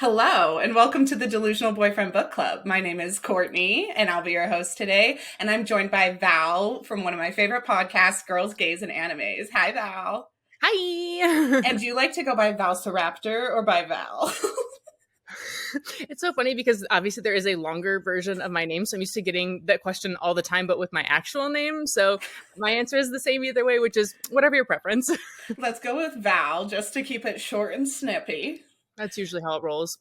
Hello, and welcome to the Delusional Boyfriend Book Club. My name is Courtney, and I'll be your host today. And I'm joined by Val from one of my favorite podcasts, Girls, Gays, and Animes. Hi, Val. Hi. And do you like to go by Valsoraptor or by Val? It's so funny because obviously there is a longer version of my name. So I'm used to getting that question all the time, but with my actual name. So my answer is the same either way, which is whatever your preference. Let's go with Val just to keep it short and snippy. That's usually how it rolls.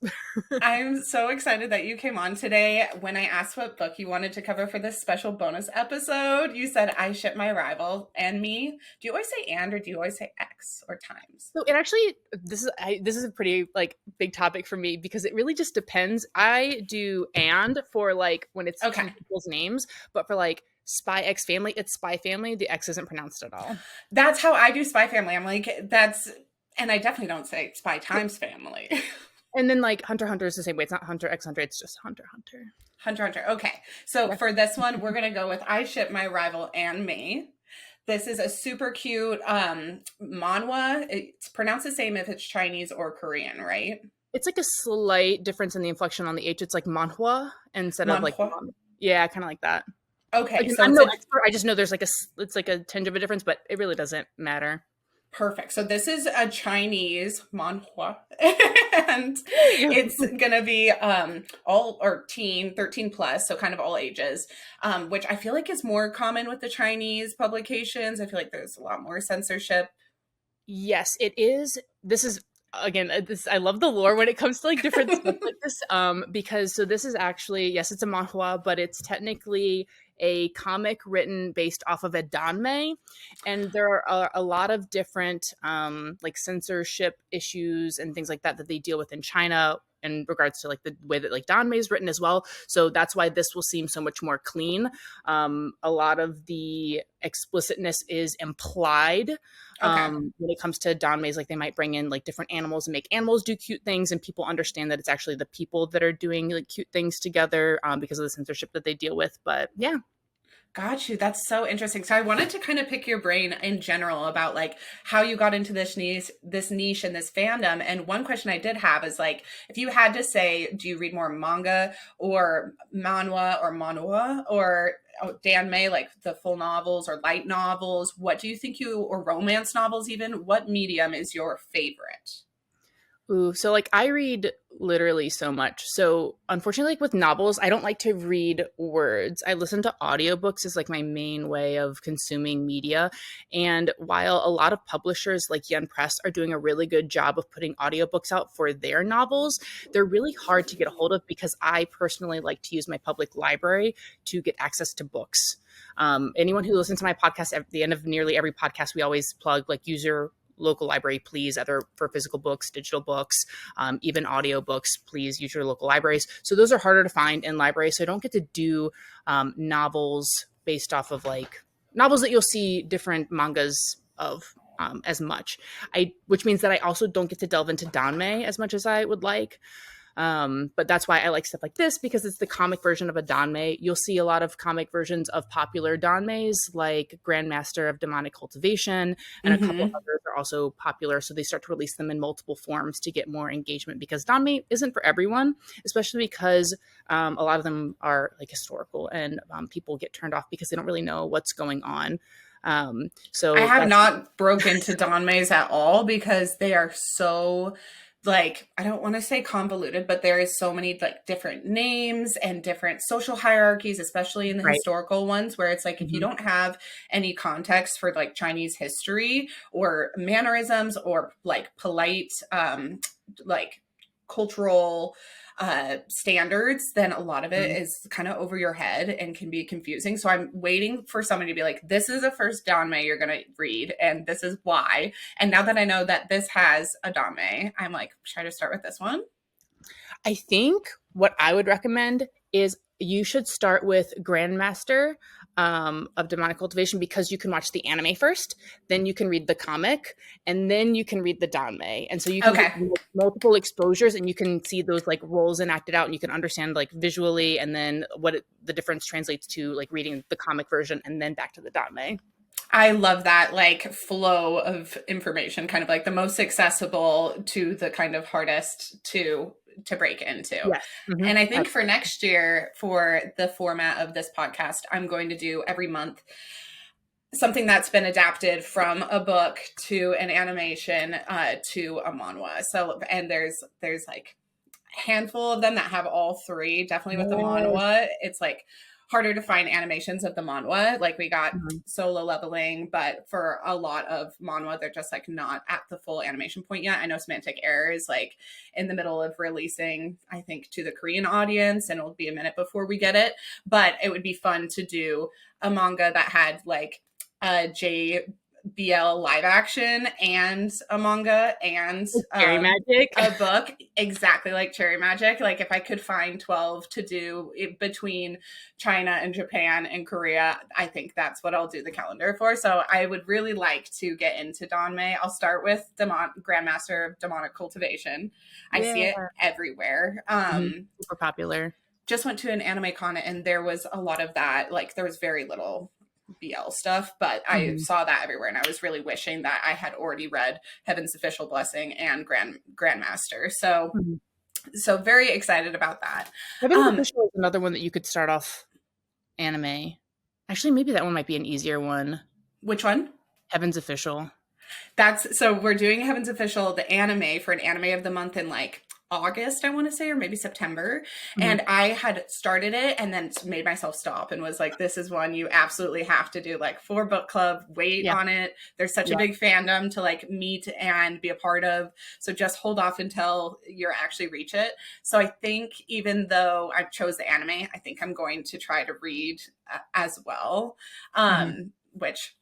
I'm so excited that you came on today. When I asked what book you wanted to cover for this special bonus episode, you said I Ship My Rival and Me. Do you always say and or do you always say X or times? So it actually this is a pretty big topic for me because it really just depends. I do and for when it's two Okay. people's names, but for Spy X Family, it's Spy Family. The X isn't pronounced at all. That's how I do Spy Family. I'm like, and I definitely don't say Spy Times Family. And then Hunter x Hunter is the same way. It's not Hunter x Hunter, it's just Hunter x Hunter. Hunter x Hunter. Okay. So for this one, we're going to go with I Ship My Rival and Me. This is a super cute manhwa. It's pronounced the same if it's Chinese or Korean, right? It's a slight difference in the inflection on the H. It's like Manhua instead of Manhua? yeah, kind of like that. Okay. So I'm no expert. I just know there's it's like a tinge of a difference, but it really doesn't matter. perfect. So this is a Chinese manhua, and it's gonna be all or teen, 13 plus, so kind of all ages, which I feel like is more common with the Chinese publications. I feel like there's a lot more censorship. Yes, it is. This is again this I love the lore when it comes to different stuff like this because so this is actually, yes, it's a manhwa, but it's technically a comic written based off of a danmei, and there are a lot of different censorship issues and things like that that they deal with in China in regards to the way that danmei is written as well. So that's why this will seem so much more clean. A lot of the explicitness is implied. Okay. When it comes to danmeis, they might bring in different animals and make animals do cute things, and people understand that it's actually the people that are doing cute things together because of the censorship that they deal with. But yeah. Got you. That's so interesting. So I wanted to kind of pick your brain in general about how you got into this niche and this fandom. And one question I did have is if you had to say, do you read more manga or manhwa or manhwa or danmei, like the full novels or light novels? What do you think or romance novels even? What medium is your favorite? Ooh, so I read literally so much. So unfortunately, with novels, I don't like to read words. I listen to audiobooks as my main way of consuming media. And while a lot of publishers like Yen Press are doing a really good job of putting audiobooks out for their novels, they're really hard to get a hold of because I personally like to use my public library to get access to books. Anyone who listens to my podcast, at the end of nearly every podcast, we always plug use your local library, please, either for physical books, digital books, even audio books, please use your local libraries. So those are harder to find in libraries. So I don't get to do novels based off of novels that you'll see different mangas of as much. Which means that I also don't get to delve into danmei as much as I would like. But that's why I like stuff like this, because it's the comic version of a danmei. You'll see a lot of comic versions of popular danmeis like Grandmaster of Demonic Cultivation, and a couple others are also popular. So they start to release them in multiple forms to get more engagement, because danmei isn't for everyone, especially because a lot of them are historical, and people get turned off because they don't really know what's going on. So I have not broken into danmeis at all because they are so I don't want to say convoluted, but there is so many different names and different social hierarchies, especially in the historical ones, where it's if you don't have any context for Chinese history or mannerisms or polite cultural standards, then a lot of it is kind of over your head and can be confusing. So I'm waiting for somebody to be this is the first danmei you're going to read, and this is why. And now that I know that this has a danmei, I'm should I just start with this one? I think what I would recommend is you should start with Grandmaster of Demonic Cultivation, because you can watch the anime first, then you can read the comic, and then you can read the danmei. And so you can get multiple exposures, and you can see those roles enacted out, and you can understand visually, and then what the difference translates to reading the comic version and then back to the danmei. I love that flow of information, kind of the most accessible to the kind of hardest to to break into. Yes. Mm-hmm. And I think for next year, for the format of this podcast, I'm going to do every month something that's been adapted from a book to an animation to a manhwa. So, and there's like a handful of them that have all three. Definitely with the manhwa, it's like harder to find animations of the manhwa. Like we got Solo Leveling, but for a lot of manhwa, they're just like not at the full animation point yet. I know Semantic Error is like in the middle of releasing, I think, to the Korean audience, and it'll be a minute before we get it. But it would be fun to do a manga that had like a JBL live action and a manga and Cherry Magic, a book, exactly like Cherry Magic. Like if I could find 12 to do it between China and Japan and Korea, I think that's what I'll do the calendar for. So I would really like to get into Danmei. I'll start with Grandmaster of Demonic Cultivation. I see it everywhere. Super popular. Just went to an anime con and there was a lot of that. Like there was very little BL stuff, but I saw that everywhere, and I was really wishing that I had already read Heaven's Official Blessing and Grandmaster. So so very excited about that. Heaven's Official is another one that you could start off anime. Actually, maybe that one might be an easier one. Which one? Heaven's Official. That's so we're doing Heaven's Official, the anime, for an anime of the month in like August, I want to say, or maybe September. And I had started it and then made myself stop and was like, this is one you absolutely have to do, like for book club, wait on it. There's such a big fandom to like meet and be a part of. So just hold off until you actually reach it. So I think even though I chose the anime, I think I'm going to try to read as well, which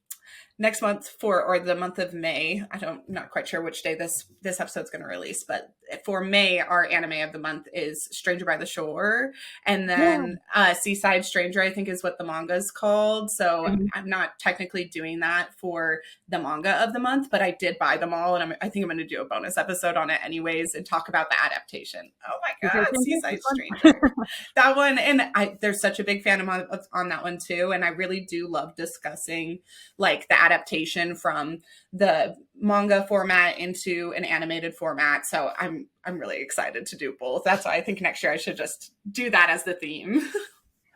next month or the month of May, not quite sure which day this episode's going to release, but for May, our anime of the month is Stranger by the Shore. And then Seaside Stranger, I think is what the manga is called. So I'm not technically doing that for the manga of the month, but I did buy them all. And I think I'm going to do a bonus episode on it anyways and talk about the adaptation. Oh my God, Seaside Stranger. That one. And there's such a big fan on that one too. And I really do love discussing like the adaptation from the manga format into an animated format. So I'm really excited to do both. That's why I think next year I should just do that as the theme.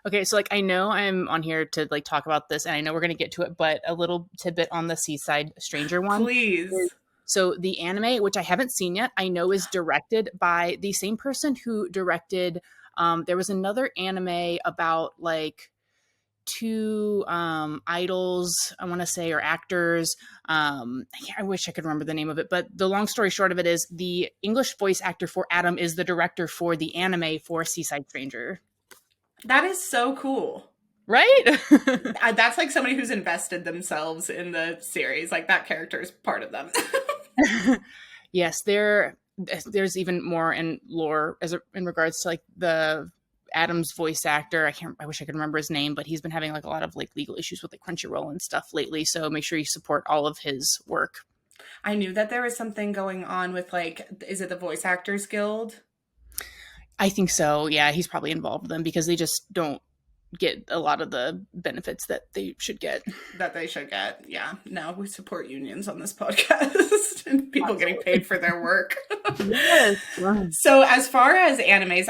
Okay, so like I know I'm on here to like talk about this, and I know we're gonna get to it, but a little tidbit on the Seaside Stranger one. Please. So the anime, which I haven't seen yet, I know is directed by the same person who directed there was another anime about like two idols, I want to say, or actors. I wish I could remember the name of it, but the long story short of it is the English voice actor for Adam is the director for the anime for Seaside Stranger. That is so cool. Right? That's like somebody who's invested themselves in the series. Like that character is part of them. Yes, there's even more in lore in regards to like the Adam's voice actor. I wish I could remember his name, but he's been having like a lot of like legal issues with like Crunchyroll and stuff lately. So make sure you support all of his work. I knew that there was something going on with like, is it the Voice Actors Guild? I think so. Yeah, he's probably involved with them because they just don't get a lot of the benefits that they should get. Yeah. No, we support unions on this podcast and people getting paid for their work. Yes. So as far as animes,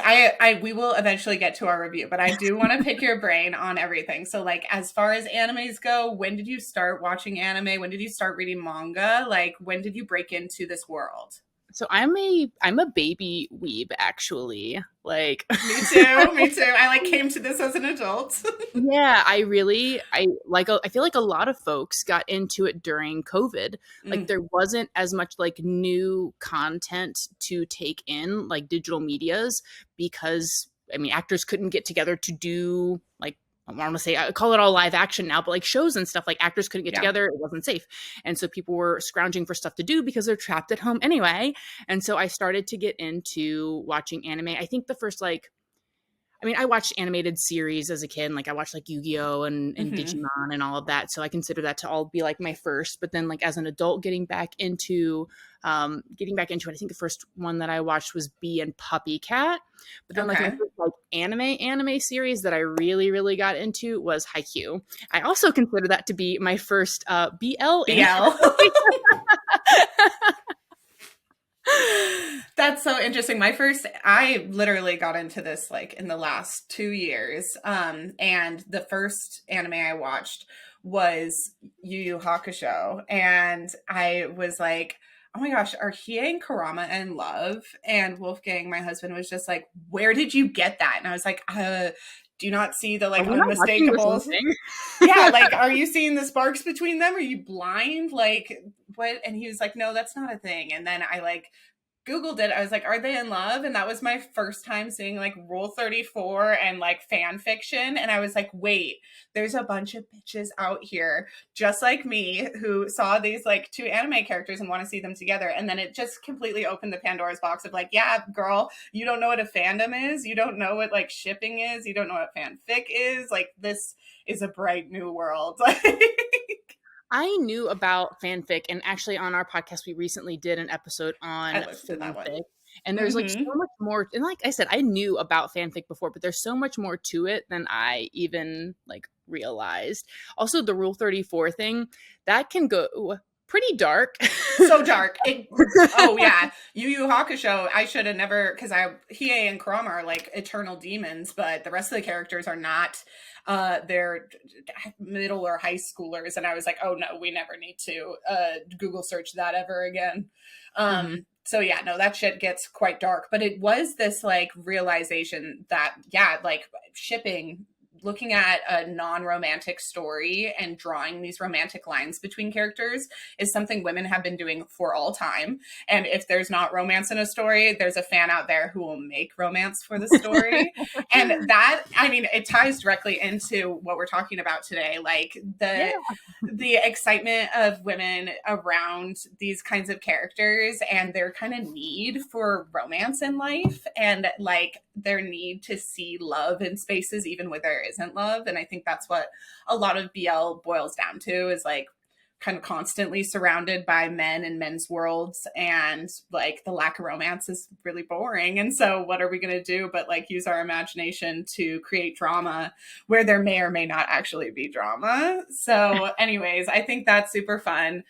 we will eventually get to our review, but I do want to pick your brain on everything. So like, as far as animes go, when did you start watching anime? When did you start reading manga? Like, when did you break into this world? So I'm a baby weeb, actually. Like me too. I like came to this as an adult. Yeah, I feel like a lot of folks got into it during COVID. Like there wasn't as much like new content to take in, like digital medias, because I mean actors couldn't get together to do like, I want to say, I call it all live action now, but like shows and stuff, like actors couldn't get together. It wasn't safe. And so people were scrounging for stuff to do because they're trapped at home anyway. And so I started to get into watching anime. I think the first I watched animated series as a kid. Like I watched like Yu-Gi-Oh! and Digimon and all of that. So I consider that to all be like my first. But then like as an adult getting back into it, I think the first one that I watched was Bee and Puppy Cat. But then my first anime series that I really, really got into was Haikyuu. I also consider that to be my first BL. That's so interesting. I literally got into this like in the last 2 years. And the first anime I watched was Yu Yu Hakusho. And I was like, oh my gosh, are Hiei and Kurama in love? And Wolfgang, my husband, was just like, where did you get that? And I was like, do you not see the Are like we not watching the same unmistakable? thing? Yeah, like, are you seeing the sparks between them? Are you blind? Like, what? And he was like, no, that's not a thing. And then I like Googled it. I was like, are they in love? And that was my first time seeing like Rule 34 and like fan fiction. And I was like, wait, there's a bunch of bitches out here just like me who saw these like two anime characters and want to see them together. And then it just completely opened the Pandora's box of like, yeah, girl, you don't know what a fandom is. You don't know what like shipping is. You don't know what fanfic is. Like, this is a bright new world. I knew about fanfic, and actually on our podcast, we recently did an episode on I listened to that one. fanfic. And there's like so Mm-hmm. much more. And like I said, I knew about fanfic before, but there's so much more to it than I even like realized. Also, the Rule 34 thing, that can go pretty dark. So dark. Oh yeah, Yu Yu Hakusho. I should have never, because Hiei and Kurama are like eternal demons, but the rest of the characters are not. They're middle or high schoolers, and I was like, oh no, we never need to Google search that ever again. Mhm. So yeah, no, that shit gets quite dark. But it was this like realization that yeah, like shipping, looking at a non-romantic story and drawing these romantic lines between characters is something women have been doing for all time. And if there's not romance in a story, there's a fan out there who will make romance for the story. And that, I mean, it ties directly into what we're talking about today, like Yeah. the excitement of women around these kinds of characters and their kind of need for romance in life, and like their need to see love in spaces even where there isn't love. And I think that's what a lot of BL boils down to, is like kind of constantly surrounded by men and men's worlds, and like the lack of romance is really boring. And so what are we going to do but like use our imagination to create drama where there may or may not actually be drama? So anyways, I think that's super fun.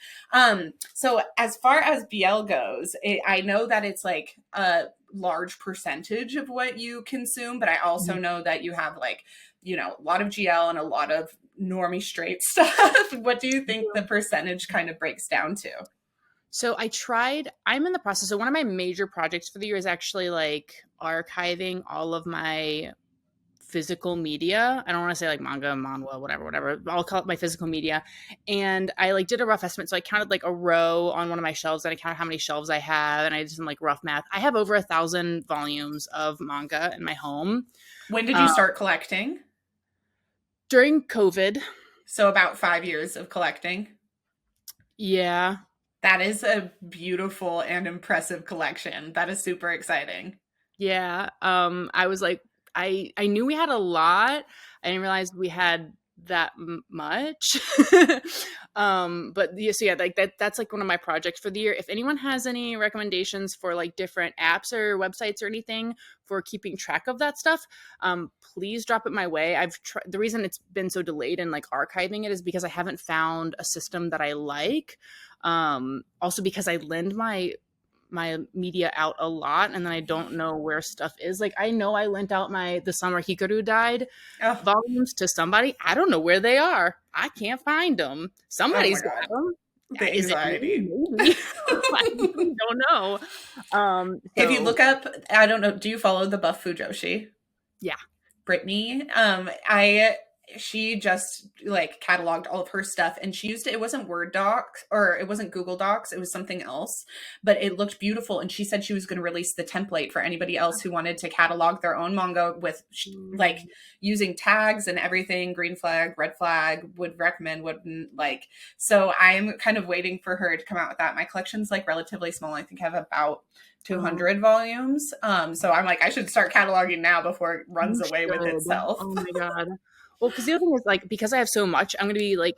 So as far as BL goes, I know that it's like a large percentage of what you consume, but I also know that you have like, you know, a lot of GL and a lot of normie straight stuff. What do you think the percentage kind of breaks down to? So I'm in the process. So one of my major projects for the year is actually like archiving all of my physical media. I don't want to say like manga, manhwa, whatever. I'll call it my physical media. And I like did a rough estimate. So I counted like a row on one of my shelves, and I counted how many shelves I have, and I did some like rough math. I have over 1,000 volumes of manga in my home. When did you start collecting? During COVID. So about 5 years of collecting. Yeah. That is a beautiful and impressive collection. That is super exciting. Yeah. I was like, I knew we had a lot. I didn't realize we had that much. But yeah, so yeah, like that's like one of my projects for the year. If anyone has any recommendations for like different apps or websites or anything for keeping track of that stuff, please drop it my way. The reason it's been so delayed in like archiving it is because I haven't found a system that I like. Also because I lend my media out a lot, and then I don't know where stuff is. Like I know I lent out the Summer Hikaru Died volumes to somebody. I don't know where they are. I can't find them. Somebody's got them. The anxiety. Maybe. I really don't know. If you look up, I don't know, do you follow the Buff Fujoshi? Yeah. Brittany. She just like cataloged all of her stuff, and she used it wasn't Word Docs, or it wasn't Google Docs, it was something else, but it looked beautiful. And she said she was going to release the template for anybody else who wanted to catalog their own manga with like using tags and everything, green flag, red flag, would recommend, wouldn't like. So I'm kind of waiting for her to come out with that. My collection's like relatively small. I think I have about 200 volumes. So I'm like, I should start cataloging now before it runs away with itself. Oh my God. Well, because the other thing is like, because I have so much, I'm going to be like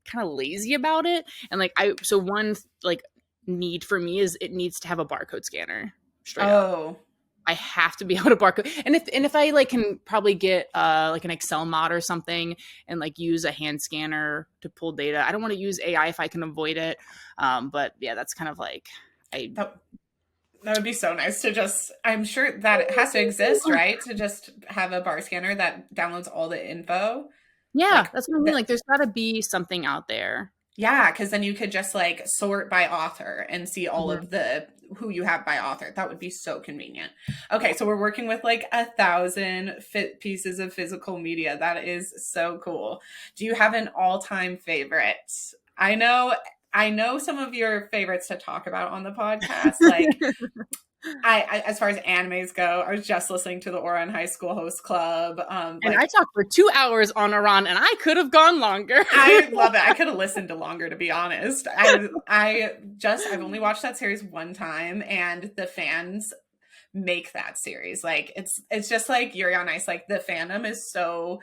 kind of lazy about it. And like, so one like need for me is it needs to have a barcode scanner straight up. I have to be able to barcode. And if I like can probably get like an Excel mod or something and like use a hand scanner to pull data. I don't want to use AI if I can avoid it. But yeah, that's kind of like That would be so nice to just, I'm sure that it has to exist, right? To just have a bar scanner that downloads all the info. Yeah, Like, that's what I mean. the, Like, there's got to be something out there. yeah, because then you could just like sort by author and see all Mhm. of the who you have by author. That would be so convenient. Okay, so we're working with like 1,000 fit pieces of physical media. That is so cool. Do you have an all-time favorite? I know I know some of your favorites to talk about on the podcast. Like I as far as animes go, I was just listening to the Ouran High School Host Club. And I Like talked for 2 hours on Iran, and I could have gone longer. I love it. I could have listened to longer, to be honest. I've only watched that series one time, and the fans make that series. Like it's just like Yuri on Ice. Like the fandom is so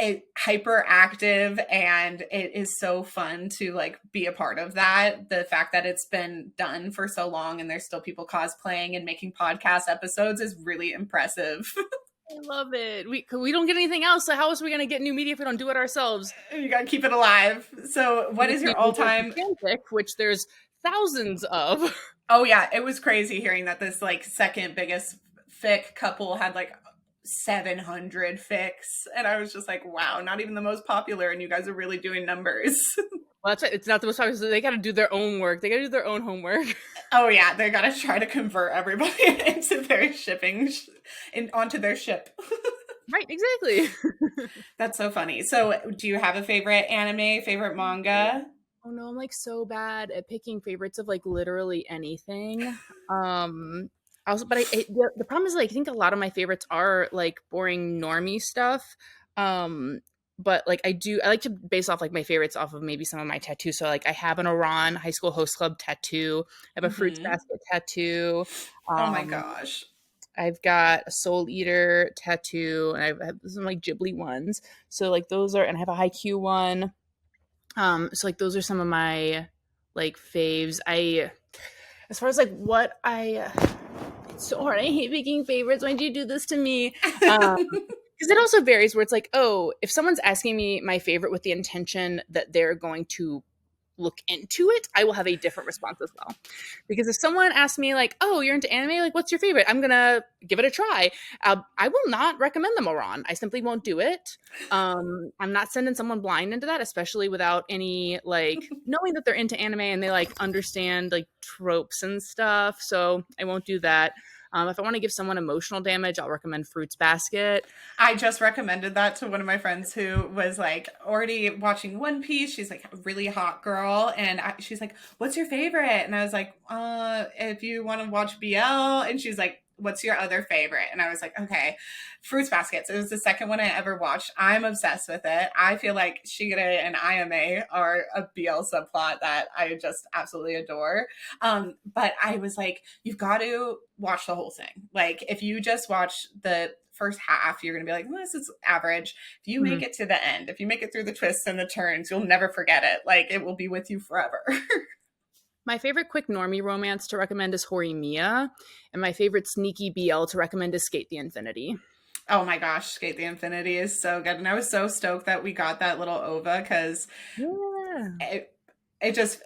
hyperactive, and it is so fun to like be a part of that. The fact that it's been done for so long and there's still people cosplaying and making podcast episodes is really impressive. I love it. We don't get anything else, so how else are we going to get new media if we don't do it ourselves? You got to keep it alive. So what is your all-time fanfic, which there's thousands of? Oh yeah, it was crazy hearing that this like second biggest fic couple had like 700 fics, and I was just like, wow, not even the most popular, and you guys are really doing numbers. Well, that's right. It's not the most popular. So they got to do their own work. They got to do their own homework. Oh yeah, they got to try to convert everybody into their onto their ship. Right, exactly. That's so funny. So, do you have a favorite anime, favorite manga? Oh no, I'm like so bad at picking favorites of like literally anything. Also, but the problem is like I think a lot of my favorites are like boring normie stuff. But like I like to base off like my favorites off of maybe some of my tattoos. So like I have an Iran High School Host Club tattoo. I have a Fruits Basket tattoo. Oh my gosh. I've got a Soul Eater tattoo, and I have some like Ghibli ones. So like those are, and I have a Haikyuu one. So like those are some of my like faves. As far as like what it's so hard. I hate picking favorites. Why do you do this to me? Because it also varies where it's like, oh, if someone's asking me my favorite with the intention that they're going to look into it, I will have a different response as well. Because if someone asks me like, oh, you're into anime, like what's your favorite? I'm gonna give it a try. I will not recommend them Iran. I simply won't do it. I'm not sending someone blind into that, especially without any like knowing that they're into anime and they like understand like tropes and stuff. So I won't do that. If I want to give someone emotional damage, I'll recommend Fruits Basket. I just recommended that to one of my friends who was like already watching One Piece. She's like a really hot girl. And she's like, what's your favorite? And I was like, if you want to watch BL. And she's like, what's your other favorite? And I was like, okay, Fruits Baskets. It was the second one I ever watched. I'm obsessed with it. I feel like Shigure and Ayame are a BL subplot that I just absolutely adore. But I was like, you've got to watch the whole thing. Like, if you just watch the first half, you're going to be like, this is average. If you make it to the end, if you make it through the twists and the turns, you'll never forget it. Like, it will be with you forever. My favorite quick normie romance to recommend is Horimiya, and my favorite sneaky BL to recommend is Skate the Infinity. Oh my gosh, Skate the Infinity is so good. And I was so stoked that we got that little OVA because it just,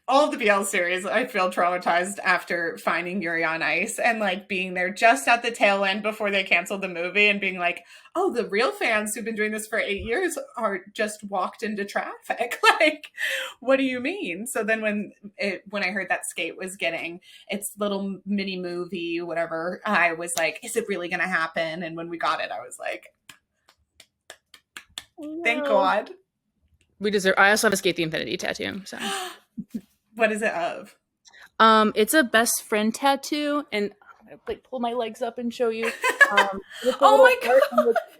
all of the BL series, I feel traumatized after finding Yuri on Ice and like being there just at the tail end before they canceled the movie and being like, oh, the real fans who've been doing this for 8 years are just walked into traffic. Like, what do you mean? So then when I heard that Skate was getting its little mini movie, whatever, I was like, is it really going to happen? And when we got it, I was like, thank God. We deserve. I also have a Skate the Infinity tattoo. So, what is it of? It's a best friend tattoo, and I'm gonna like pull my legs up and show you. Oh my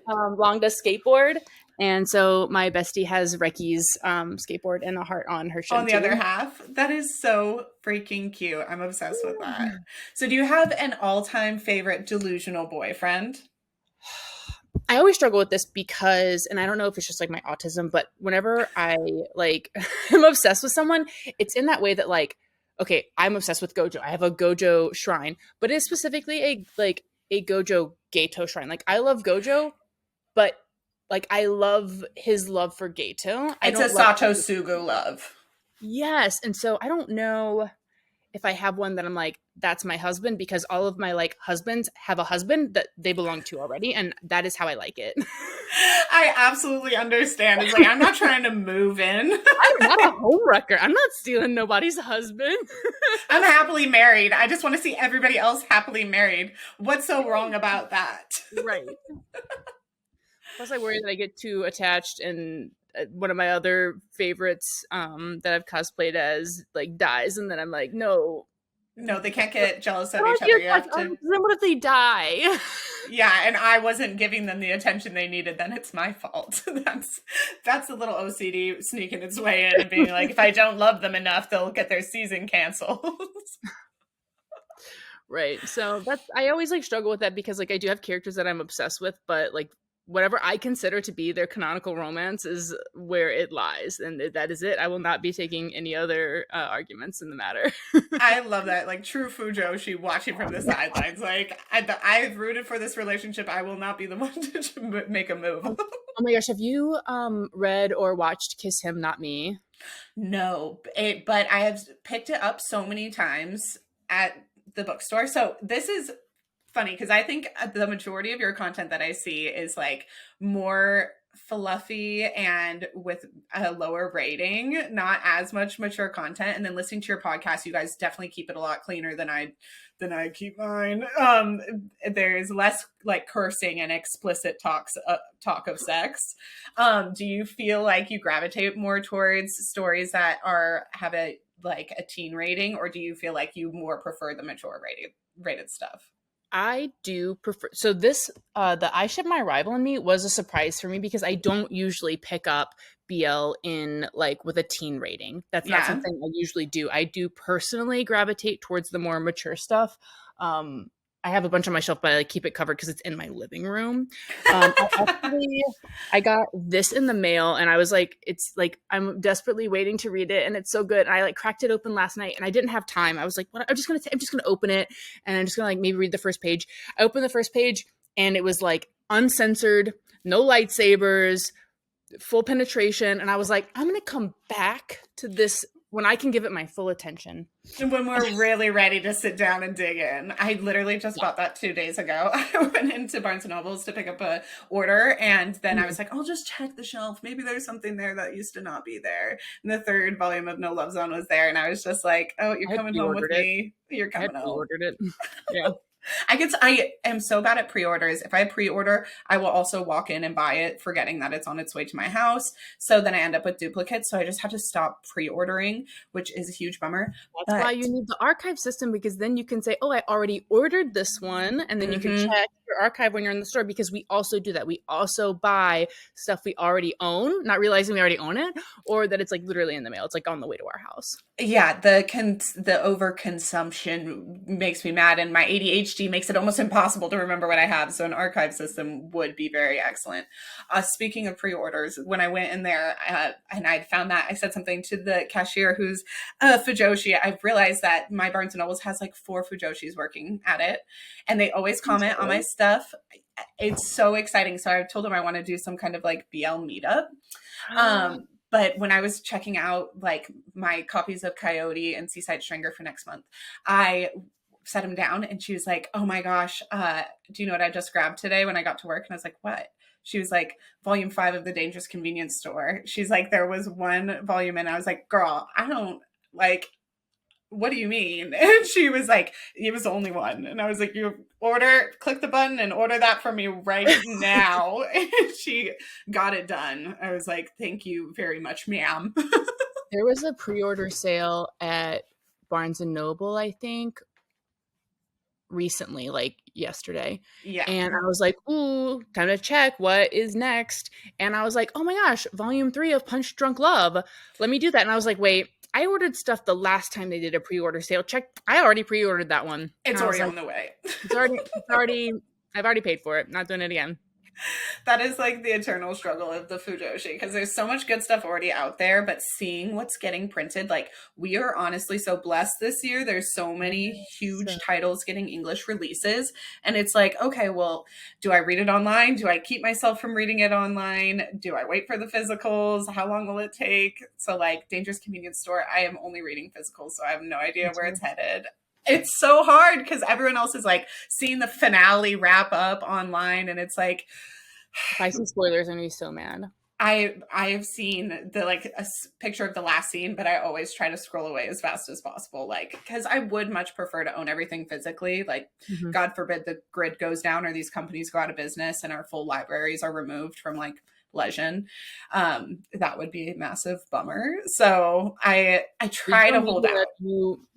God! Long Dust skateboard, and so my bestie has Reki's skateboard and a heart on her shin. On the other half, that is so freaking cute. I'm obsessed with that. So, do you have an all-time favorite delusional boyfriend? I always struggle with this because, and I don't know if it's just like my autism, but whenever I like am obsessed with someone, it's in that way that like, okay, I'm obsessed with Gojo. I have a Gojo shrine, but it's specifically a Gojo Geto shrine. Like I love Gojo, but like I love his love for Geto. It's a Sato Sugu love. Yes, and so I don't know if I have one that I'm like, that's my husband, because all of my like husbands have a husband that they belong to already, and that is how I like it. I absolutely understand. It's like, I'm not trying to move in. I'm not a homewrecker. I'm not stealing nobody's husband. I'm happily married. I just want to see everybody else happily married. What's so wrong about that? Right. Plus, I worry that I get too attached, and one of my other favorites that I've cosplayed as like dies, and then I'm like, no. No, they can't get jealous of Oh, each other. You have to. then what if they die? Yeah, and I wasn't giving them the attention they needed, then it's my fault. That's a little OCD sneaking its way in and being like, if I don't love them enough, they'll get their season canceled. Right. So that's I always like struggle with that because like I do have characters that I'm obsessed with, but like whatever I consider to be their canonical romance is where it lies, and that is it. I will not be taking any other arguments in the matter. I love that, like true Fujoshi watching from the sidelines. Like I've rooted for this relationship. I will not be the one to make a move. Oh my gosh, have you read or watched Kiss Him Not Me? No, but I have picked it up so many times at the bookstore. So this is funny because I think the majority of your content that I see is like more fluffy and with a lower rating, not as much mature content. And then listening to your podcast, you guys definitely keep it a lot cleaner than I keep mine. There's less like cursing and explicit talk of sex. Do you feel like you gravitate more towards stories that have a teen rating, or do you feel like you more prefer the mature rated stuff? I do prefer. So this, the I Ship My Rival in Me was a surprise for me because I don't usually pick up BL in like with a teen rating. That's not something I usually do. I do personally gravitate towards the more mature stuff. I have a bunch on my shelf, but I like, keep it covered because it's in my living room. I got this in the mail, and I was like, it's like I'm desperately waiting to read it, and it's so good. And I like cracked it open last night, and I didn't have time. I was like, what? I'm just gonna open it, and I'm just gonna like maybe read the first page. I opened the first page, and it was like uncensored, no lightsabers, full penetration, and I was like, I'm gonna come back to this when I can give it my full attention. And when we're really ready to sit down and dig in. I literally just bought that 2 days ago. I went into Barnes & Nobles to pick up a order, and then I was like, I'll just check the shelf. Maybe there's something there that used to not be there. And the third volume of No Love Zone was there, and I was just like, oh, you're coming home with me. You're coming home. I ordered it. Yeah. I am so bad at pre-orders. If I pre-order, I will also walk in and buy it, forgetting that it's on its way to my house. So then I end up with duplicates. So I just have to stop pre-ordering, which is a huge bummer. That's why you need the archive system, because then you can say, oh, I already ordered this one. And then you can check your archive when you're in the store, because we also do that. We also buy stuff we already own, not realizing we already own it, or that it's like literally in the mail. It's like on the way to our house. Yeah, the overconsumption makes me mad, and my ADHD makes it almost impossible to remember what I have. So an archive system would be very excellent. Speaking of pre-orders, when I went in there and I found that, I said something to the cashier who's Fujoshi. I've realized that my Barnes & Nobles has like 4 Fujoshis working at it, and they always comment on my stuff. It's so exciting. So I told them I want to do some kind of like BL meetup. But when I was checking out like my copies of Coyote and Seaside Stringer for next month, I set them down, and she was like, oh my gosh, do you know what I just grabbed today when I got to work? And I was like, what? She was like, volume 5 of The Dangerous Convenience Store. She's like, there was one volume, and I was like, girl, I don't like, what do you mean? And she was like, it was the only one. And I was like, click the button and order that for me right now. And she got it done. I was like, thank you very much, ma'am. There was a pre-order sale at Barnes & Noble, I think, recently, like yesterday. Yeah. And I was like, ooh, time to check what is next. And I was like, oh my gosh, volume 3 of Punch Drunk Love. Let me do that. And I was like, wait, I ordered stuff the last time they did a pre-order sale. Check. I already pre-ordered that one. It's already on the way. I've already paid for it. Not doing it again. That is like the eternal struggle of the Fujoshi because there's so much good stuff already out there, but seeing what's getting printed, like we are honestly so blessed this year. There's so many So huge titles getting English releases, and it's like, okay, well, do I read it online? Do I keep myself from reading it online? Do I wait for the physicals? How long will it take? So, like Dangerous Convenience Store, I am only reading physicals, so I have no idea where it's headed. It's so hard because everyone else is like seeing the finale wrap up online, and it's like, if I see spoilers, I'm gonna be so mad. I have seen the like a picture of the last scene, but I always try to scroll away as fast as possible, like because I would much prefer to own everything physically. Like, God forbid the grid goes down or these companies go out of business and our full libraries are removed from like Legend. That would be a massive bummer. So I try to hold out.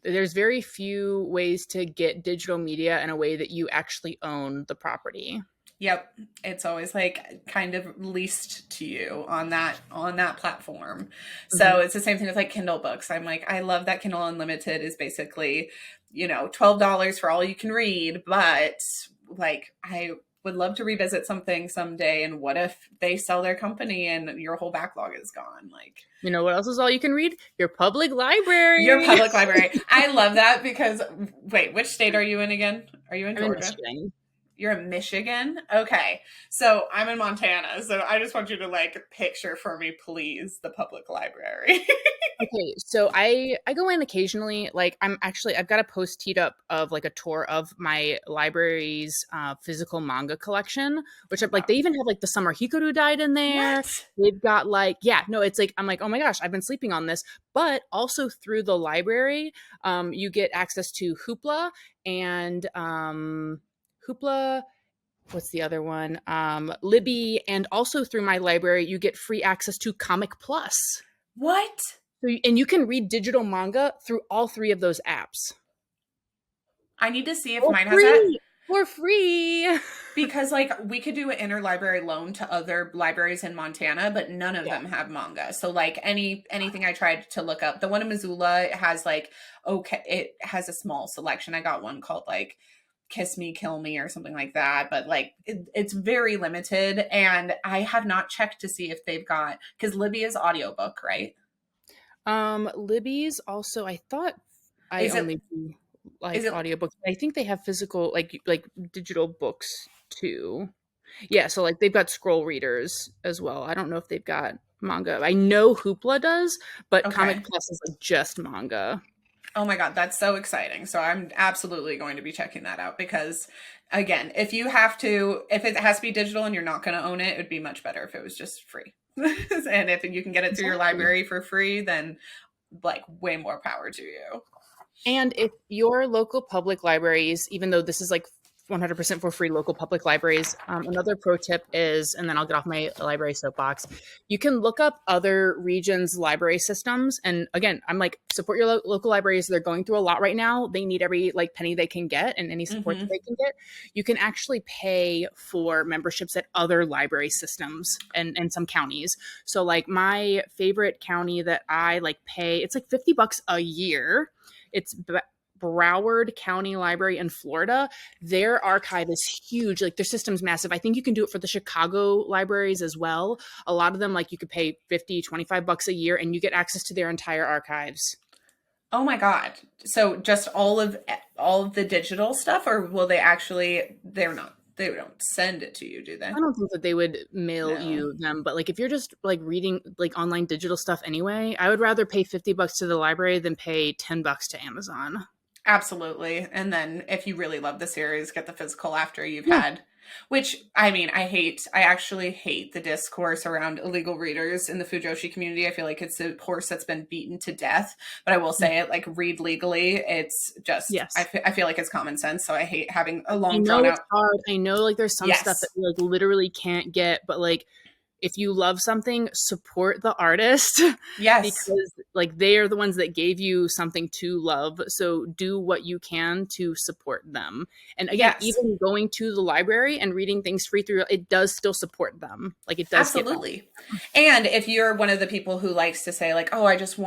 There's very few ways to get digital media in a way that you actually own the property. Yep. It's always like kind of leased to you on that platform. So it's the same thing with like Kindle books. I'm like, I love that Kindle Unlimited is basically, $12 for all you can read, but like I would love to revisit something someday. And what if they sell their company and your whole backlog is gone? Like, you know what else is all you can read? Your public library. Your public library. I love that because wait, which state are you in again? Are you in Georgia? You're in Michigan? Okay. So I'm in Montana. So I just want you to like picture for me, please, the public library. Okay. So I go in occasionally. Like I've got a post teed up of like a tour of my library's physical manga collection, which like they even have like the Summer Hikaru died in there. What? They've got like, yeah, no, it's like, I'm like, oh my gosh, I've been sleeping on this. But also through the library, you get access to Hoopla and Hoopla, what's the other one? Libby, and also through my library, you get free access to Comic Plus. What? And you can read digital manga through all three of those apps. I need to see if mine has that. For free. Because like we could do an interlibrary loan to other libraries in Montana, but none of them have manga. So like anything I tried to look up, the one in Missoula has like, okay, it has a small selection. I got one called like Kiss Me, Kill Me or something like that. But like it's very limited. And I have not checked to see if they've got, because Libby is audiobook, right? Libby's also, I thought I only do like audiobooks. I think they have physical, like digital books too. Yeah, so like they've got scroll readers as well. I don't know if they've got manga. I know Hoopla does, but Comic Plus is like just manga. Oh my God, that's so exciting. So I'm absolutely going to be checking that out because again, if it has to be digital and you're not going to own it, it would be much better if it was just free. And if you can get it through your library for free, then like way more power to you. And if your local public libraries, even though this is like 100% for free local public libraries. Another pro tip is, and then I'll get off my library soapbox, you can look up other regions' library systems. And again, I'm like, support your local libraries. They're going through a lot right now. They need every like penny they can get and any support that they can get. You can actually pay for memberships at other library systems and some counties. So like my favorite county that I like pay, it's like $50 a year. It's Broward County Library in Florida. Their archive is huge. Like their system's massive. I think you can do it for the Chicago libraries as well. A lot of them, like you could pay $50-$25 a year and you get access to their entire archives. Oh my God. So just all of the digital stuff, or will they actually, they don't send it to you, do they? I don't think that they would mail you them, but like if you're just like reading like online digital stuff anyway, I would rather pay $50 to the library than pay $10 to Amazon. Absolutely. And then if you really love the series, get the physical after you've had, which I mean, I actually hate the discourse around illegal readers in the Fujoshi community. I feel like it's a horse that's been beaten to death, but I will say it, like read legally. It's just, I feel like it's common sense. So I hate having a long drawn out. Hard. I know like there's some stuff that you like literally can't get, but like if you love something, support the artist Yes, because like they are the ones that gave you something to love. So do what you can to support them. And again, yes. even going to the library and reading things free through it does still support them. Like it does get back. Absolutely. And if you're one of the people who likes to say like, "Oh, I just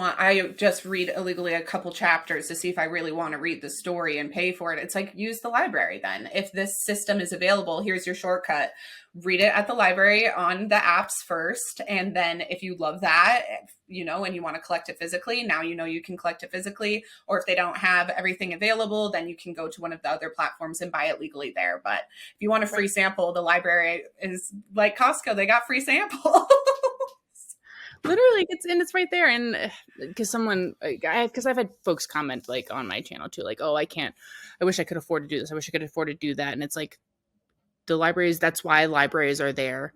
read illegally a couple chapters to see if I really want to read the story and pay for it." It's like use the library then. If this system is available, here's your shortcut. Read it at the library on the apps first, and then if you love that, and you want to collect it physically, now you can collect it physically, or if they don't have everything available, then you can go to one of the other platforms and buy it legally there. But if you want a free sample, the library is like Costco, they got free samples. Literally, it's right there. And because I've had folks comment like on my channel too, like, oh, I can't, I wish I could afford to do this, I wish I could afford to do that. And it's like, the libraries, that's why libraries are there.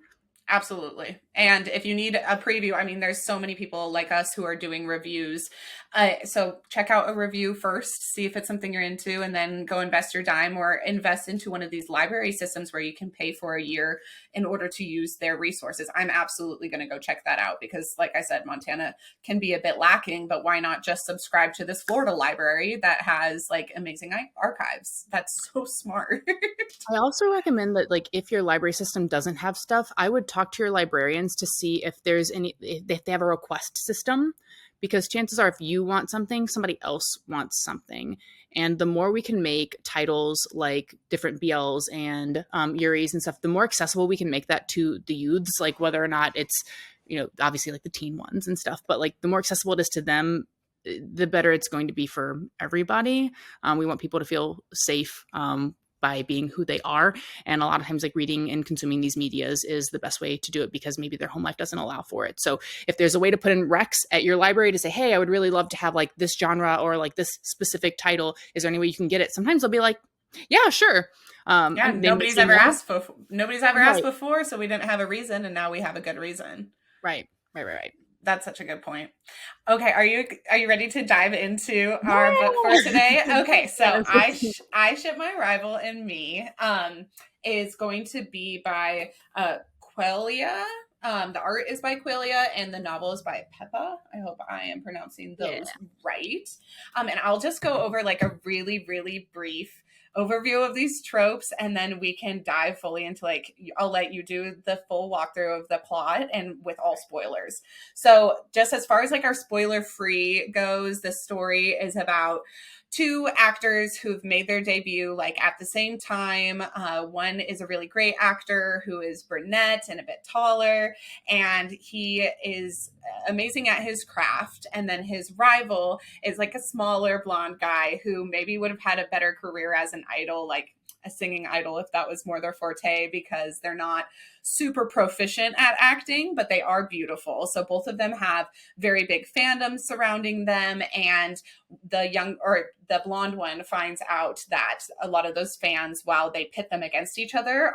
Absolutely. And if you need a preview, I mean, there's so many people like us who are doing reviews. So check out a review first, see if it's something you're into, and then go invest your dime or invest into one of these library systems where you can pay for a year in order to use their resources. I'm absolutely going to go check that out because, like I said, Montana can be a bit lacking, but why not just subscribe to this Florida library that has like amazing archives? That's so smart. I also recommend that, like, if your library system doesn't have stuff, I would talk to your librarians to see if if they have a request system, because chances are if you want something, somebody else wants something. And the more we can make titles like different BLs and Yuris and stuff, the more accessible we can make that to the youths, like whether or not it's, obviously like the teen ones and stuff, but like the more accessible it is to them, the better it's going to be for everybody. We want people to feel safe by being who they are. And a lot of times like reading and consuming these medias is the best way to do it because maybe their home life doesn't allow for it. So if there's a way to put in recs at your library to say, hey, I would really love to have like this genre or like this specific title, is there any way you can get it? Sometimes they'll be like, yeah, sure. Yeah, nobody's ever asked before, so we didn't have a reason, and now we have a good reason. Right. That's such a good point. Okay, are you ready to dive into our book for today? Okay, so I Ship My Rival and Me is going to be by Quelia. The art is by Quelia and the novel is by Peppa. I hope I am pronouncing those right. And I'll just go over like a really, really brief overview of these tropes, and then we can dive fully into like, I'll let you do the full walkthrough of the plot and with all spoilers. So just as far as like our spoiler free goes, the story is about two actors who've made their debut like at the same time. One is a really great actor who is brunette and a bit taller, and he is amazing at his craft. And then his rival is like a smaller blonde guy who maybe would have had a better career as an idol, like a singing idol, if that was more their forte, because they're not super proficient at acting, but they are beautiful. So both of them have very big fandoms surrounding them. And the blonde one finds out that a lot of those fans, while they pit them against each other,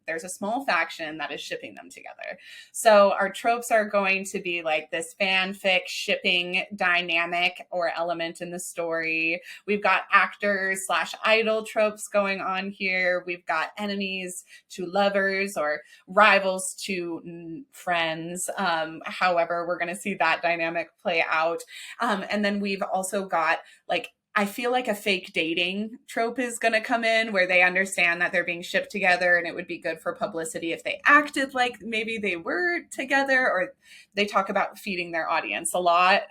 there's a small faction that is shipping them together. So our tropes are going to be like this fanfic shipping dynamic or element in the story. We've got actors / idol tropes going on here. We've got enemies to lovers or rivals to friends. However, we're going to see that dynamic play out. And then we've also got like, I feel like a fake dating trope is going to come in where they understand that they're being shipped together and it would be good for publicity if they acted like maybe they were together, or they talk about feeding their audience a lot.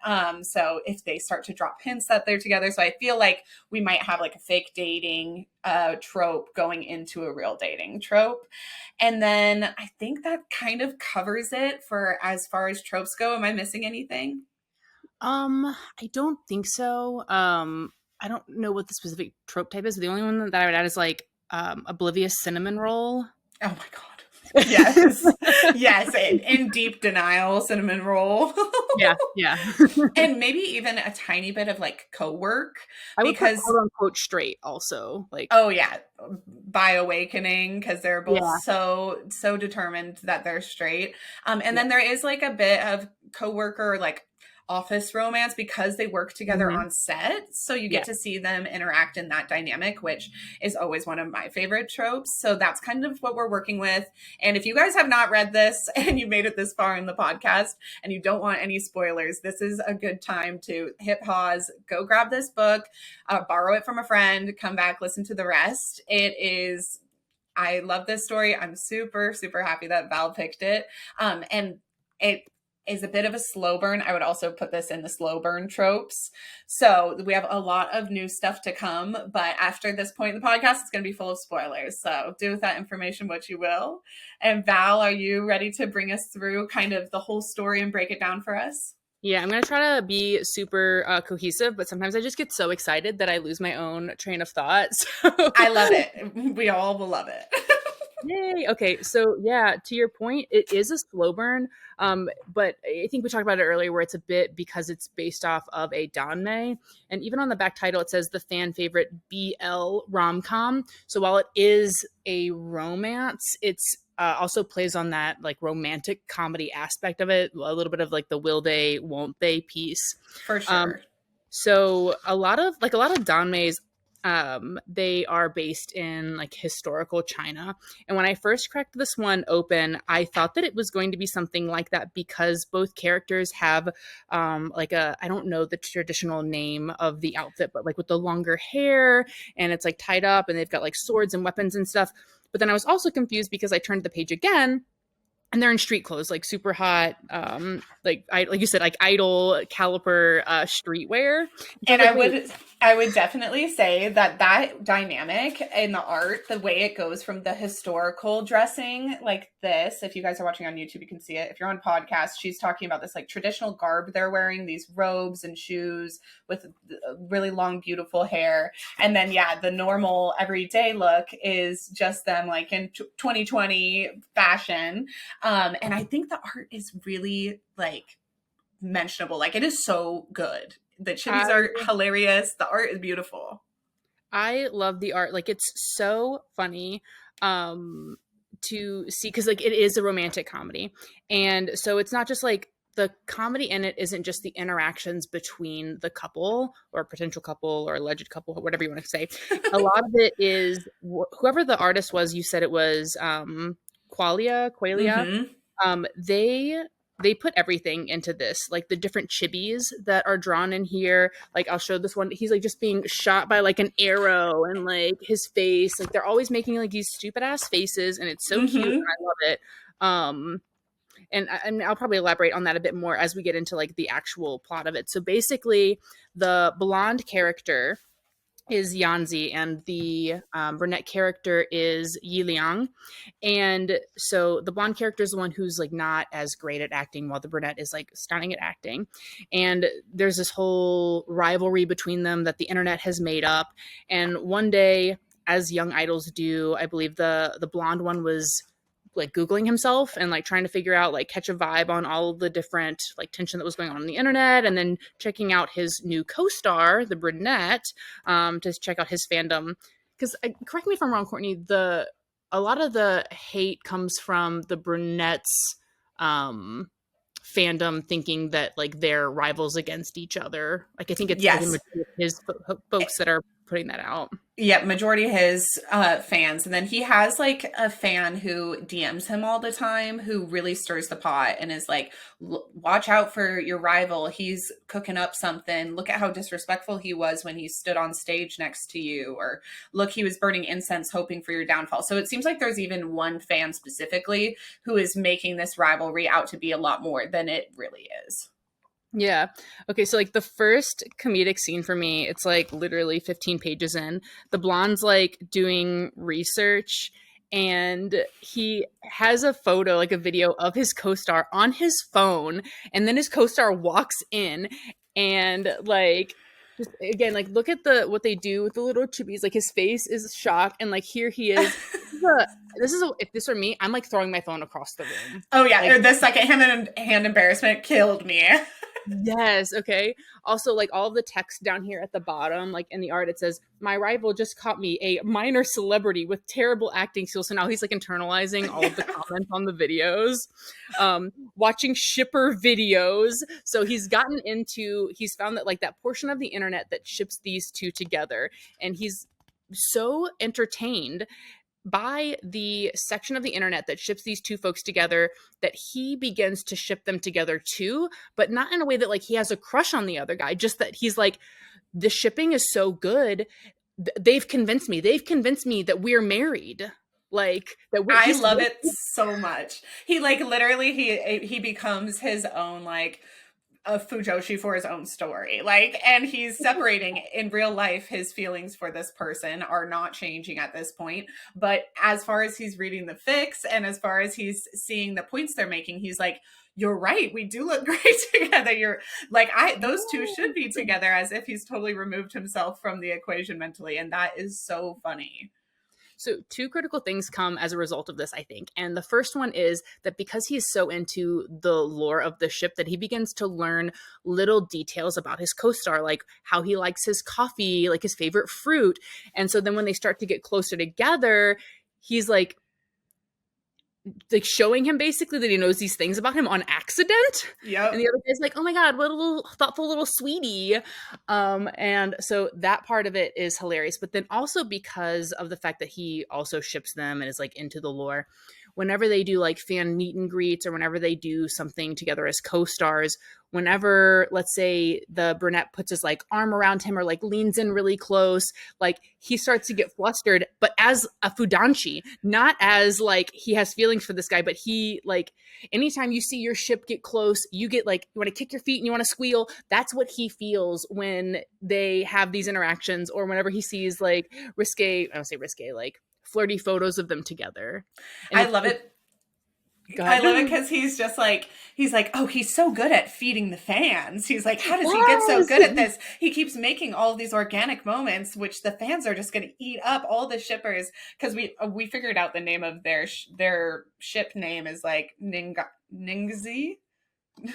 So if they start to drop hints that they're together. So I feel like we might have like a fake dating trope going into a real dating trope. And then I think that kind of covers it for as far as tropes go. Am I missing anything? I don't think so. I don't know what the specific trope type is. The only one that I would add is like oblivious cinnamon roll. Oh my God. Yes. Yes. In deep denial, cinnamon roll. Yeah. And maybe even a tiny bit of like co-work. I would put quote unquote straight also. Like, oh yeah, by awakening, because they're both so determined that they're straight. And then there is like a bit of co-worker, like office romance because they work together Mhm. on set. So you get Yeah. to see them interact in that dynamic, which is always one of my favorite tropes. So that's kind of what we're working with. And if you guys have not read this and you made it this far in the podcast and you don't want any spoilers, this is a good time to hit pause, go grab this book, borrow it from a friend, come back, listen to the rest. I love this story. I'm super, super happy that Val picked it. And it is a bit of a slow burn. I would also put this in the slow burn tropes. So we have a lot of new stuff to come, but after this point in the podcast, it's going to be full of spoilers. So do with that information what you will. And Val, are you ready to bring us through kind of the whole story and break it down for us? Yeah, I'm going to try to be super cohesive, but sometimes I just get so excited that I lose my own train of thought. So I love it. We all will love it. yay. Okay, so yeah, to your point, it is a slow burn. But I think we talked about it earlier where it's a bit because it's based off of a danmei. And even on the back title, it says the fan favorite BL rom-com. So while it is a romance, it's also plays on that like romantic comedy aspect of it, a little bit of like the will they, won't they piece. For sure. So a lot of danmeis, they are based in like historical China. And when I first cracked this one open, I thought that it was going to be something like that because both characters have like I don't know the traditional name of the outfit, but like with the longer hair and it's like tied up and they've got like swords and weapons and stuff. But then I was also confused because I turned the page again and they're in street clothes, like super hot, like you said, like idol caliper streetwear. So I And was like, wait, I would definitely say that that dynamic in the art, the way it goes from the historical dressing like this, if you guys are watching on YouTube, you can see it. If you're on podcast, she's talking about this like traditional garb they're wearing, these robes and shoes with really long, beautiful hair. And then, yeah, the normal everyday look is just them like in 2020 fashion. And I think the art is really like mentionable. Like it is so good. The chibis I are hilarious. The art is beautiful. I love the art. Like it's so funny to see because like it is a romantic comedy. And so it's not just like the comedy in it isn't just the interactions between the couple or potential couple or alleged couple, whatever you want to say. A lot of it is whoever the artist was, you said it was Qualia. Mm-hmm. They put everything into this, like the different chibis that are drawn in here. Like I'll show this one. He's like just being shot by like an arrow, and like his face. Like they're always making like these stupid ass faces, and it's so cute, and Mm-hmm. I love it. And I'll probably elaborate on that a bit more as we get into like the actual plot of it. So basically, the blonde character is Yanzi, and the brunette character is Yi Liang. And so the blonde character is the one who's like not as great at acting, while the brunette is like stunning at acting. And there's this whole rivalry between them that the internet has made up. And one day, as young idols do, I believe the blonde one was like Googling himself and like trying to figure out, like catch a vibe on all of the different like tension that was going on the internet, and then checking out his new co-star, the brunette, to check out his fandom. Because correct me if I'm wrong, Courtney, a lot of the hate comes from the brunette's fandom thinking that like they're rivals against each other. Like I think it's like Yes. his folks that are putting that out. Yeah, majority of his fans. And then he has like a fan who DMs him all the time who really stirs the pot and is like, watch out for your rival. He's cooking up something. Look at how disrespectful he was when he stood on stage next to you. Or look, he was burning incense hoping for your downfall. So it seems like there's even one fan specifically who is making this rivalry out to be a lot more than it really is. Yeah. Okay. So, like, the first comedic scene for me, it's like literally 15 pages in. The blonde's like doing research, and he has a photo, like a video of his co star on his phone. And then his co star walks in and, like, just again, like, look at what they do with the little chibis. Like, his face is shocked, and, like, here he is. If this were me, I'm like throwing my phone across the room. Oh, yeah. Like, The second hand embarrassment killed me. Yes, okay. Also, like all of the text down here at the bottom, like in the art, it says, "My rival just caught me, a minor celebrity with terrible acting skills." So now he's like internalizing all of the Yes. comments on the videos, watching shipper videos. So he's found that like that portion of the internet that ships these two together, and he's so entertained by the section of the internet that ships these two folks together that he begins to ship them together too, but not in a way that like he has a crush on the other guy, just that he's like, the shipping is so good. They've convinced me. They've convinced me that we're married. Like that I he's love it so much. He like literally he becomes his own like a Fujoshi for his own story. Like, and he's separating in real life, his feelings for this person are not changing at this point. But as far as he's reading the fics and as far as he's seeing the points they're making, he's like, you're right. We do look great together. You're like, those two should be together, as if he's totally removed himself from the equation mentally. And that is so funny. So, two critical things come as a result of this, I think. And the first one is that because he's so into the lore of the ship, that he begins to learn little details about his co star, like how he likes his coffee, like his favorite fruit. And so then when they start to get closer together, he's like showing him basically that he knows these things about him on accident. Yep. And the other guy's like, oh my God, what a little thoughtful little sweetie. And so that part of it is hilarious. But then also because of the fact that he also ships them and is like into the lore, whenever they do like fan meet and greets or whenever they do something together as co-stars, whenever, let's say, the brunette puts his like arm around him or like leans in really close, like he starts to get flustered, but as a fudanshi, not as like he has feelings for this guy, but he like, anytime you see your ship get close, you get like, you want to kick your feet and you want to squeal. That's what he feels when they have these interactions, or whenever he sees like risque, I don't say risque, like flirty photos of them together. And I love it. I love it because he's just like, he's like, oh, he's so good at feeding the fans. He's like, how does he get so good at this? He keeps making all of these organic moments, which the fans are just going to eat up, all the shippers. Because we figured out the name of their ship name is like Ningzi.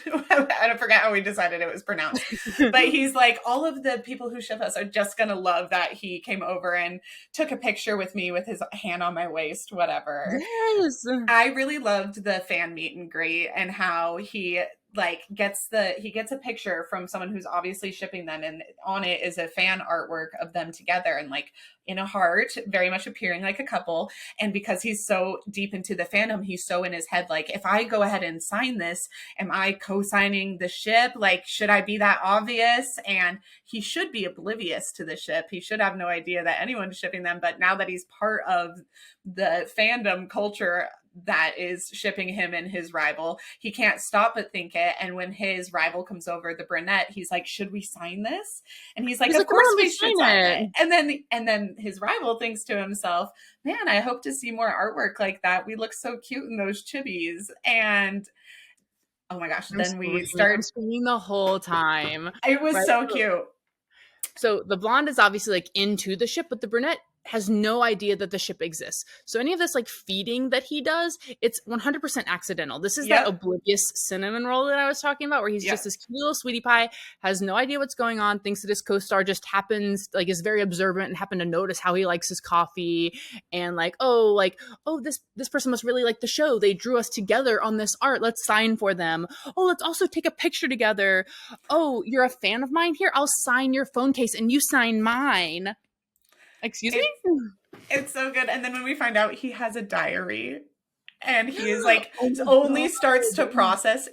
I forget how we decided it was pronounced, but he's like, all of the people who ship us are just gonna love that he came over and took a picture with me with his hand on my waist, whatever. Yes, I really loved the fan meet and greet and how he like gets a picture from someone who's obviously shipping them, and on it is a fan artwork of them together and like in a heart, very much appearing like a couple. And because he's so deep into the fandom, he's so in his head, like, if I go ahead and sign this, am I co-signing the ship? Like, should I be that obvious? And he should be oblivious to the ship. He should have no idea that anyone's shipping them. But now that he's part of the fandom culture that is shipping him and his rival, he can't stop but think it. And when his rival comes over, the brunette, he's like, should we sign this? And he's like, of course we should sign it. And then his rival thinks to himself, man, I hope to see more artwork like that. We look so cute in those chibis. And oh my gosh, then we start screaming the whole time. It was so cute. So the blonde is obviously like into the ship, but the brunette has no idea that the ship exists. So any of this like feeding that he does, it's 100% accidental. This is that oblivious cinnamon roll that I was talking about, where he's just this cute little sweetie pie, has no idea what's going on, thinks that his co-star just happens, like is very observant and happened to notice how he likes his coffee, and like, oh, this person must really like the show. They drew us together on this art. Let's sign for them. Oh, let's also take a picture together. Oh, you're a fan of mine? Here, I'll sign your phone case and you sign mine. Excuse me? It's so good. And then when we find out he has a diary, and he is like, only starts to process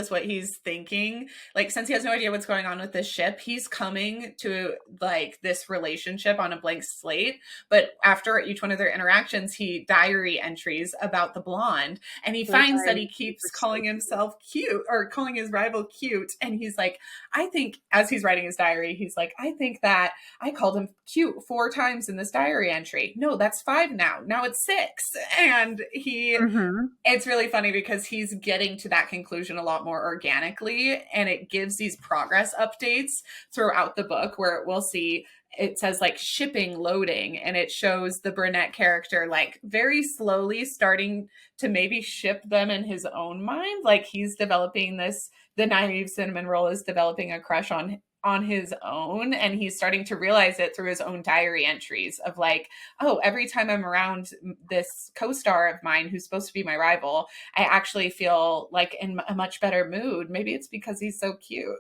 what he's thinking. Like, since he has no idea what's going on with this ship, he's coming to like this relationship on a blank slate. But after each one of their interactions, he diary entries about the blonde, and he finds that he keeps calling himself cute, or calling his rival cute. And he's like, I think, as he's writing his diary, he's like, I think that I called him cute 4 times in this diary entry. No, that's 5 now. Now it's 6. And it's really funny because he's getting to that conclusion a lot more organically, and it gives these progress updates throughout the book where we'll see it says like shipping loading, and it shows the brunette character like very slowly starting to maybe ship them in his own mind. Like he's developing this the naive cinnamon roll is developing a crush on his own, and he's starting to realize it through his own diary entries of like, oh, every time I'm around this co-star of mine who's supposed to be my rival, I actually feel like in a much better mood. Maybe it's because he's so cute.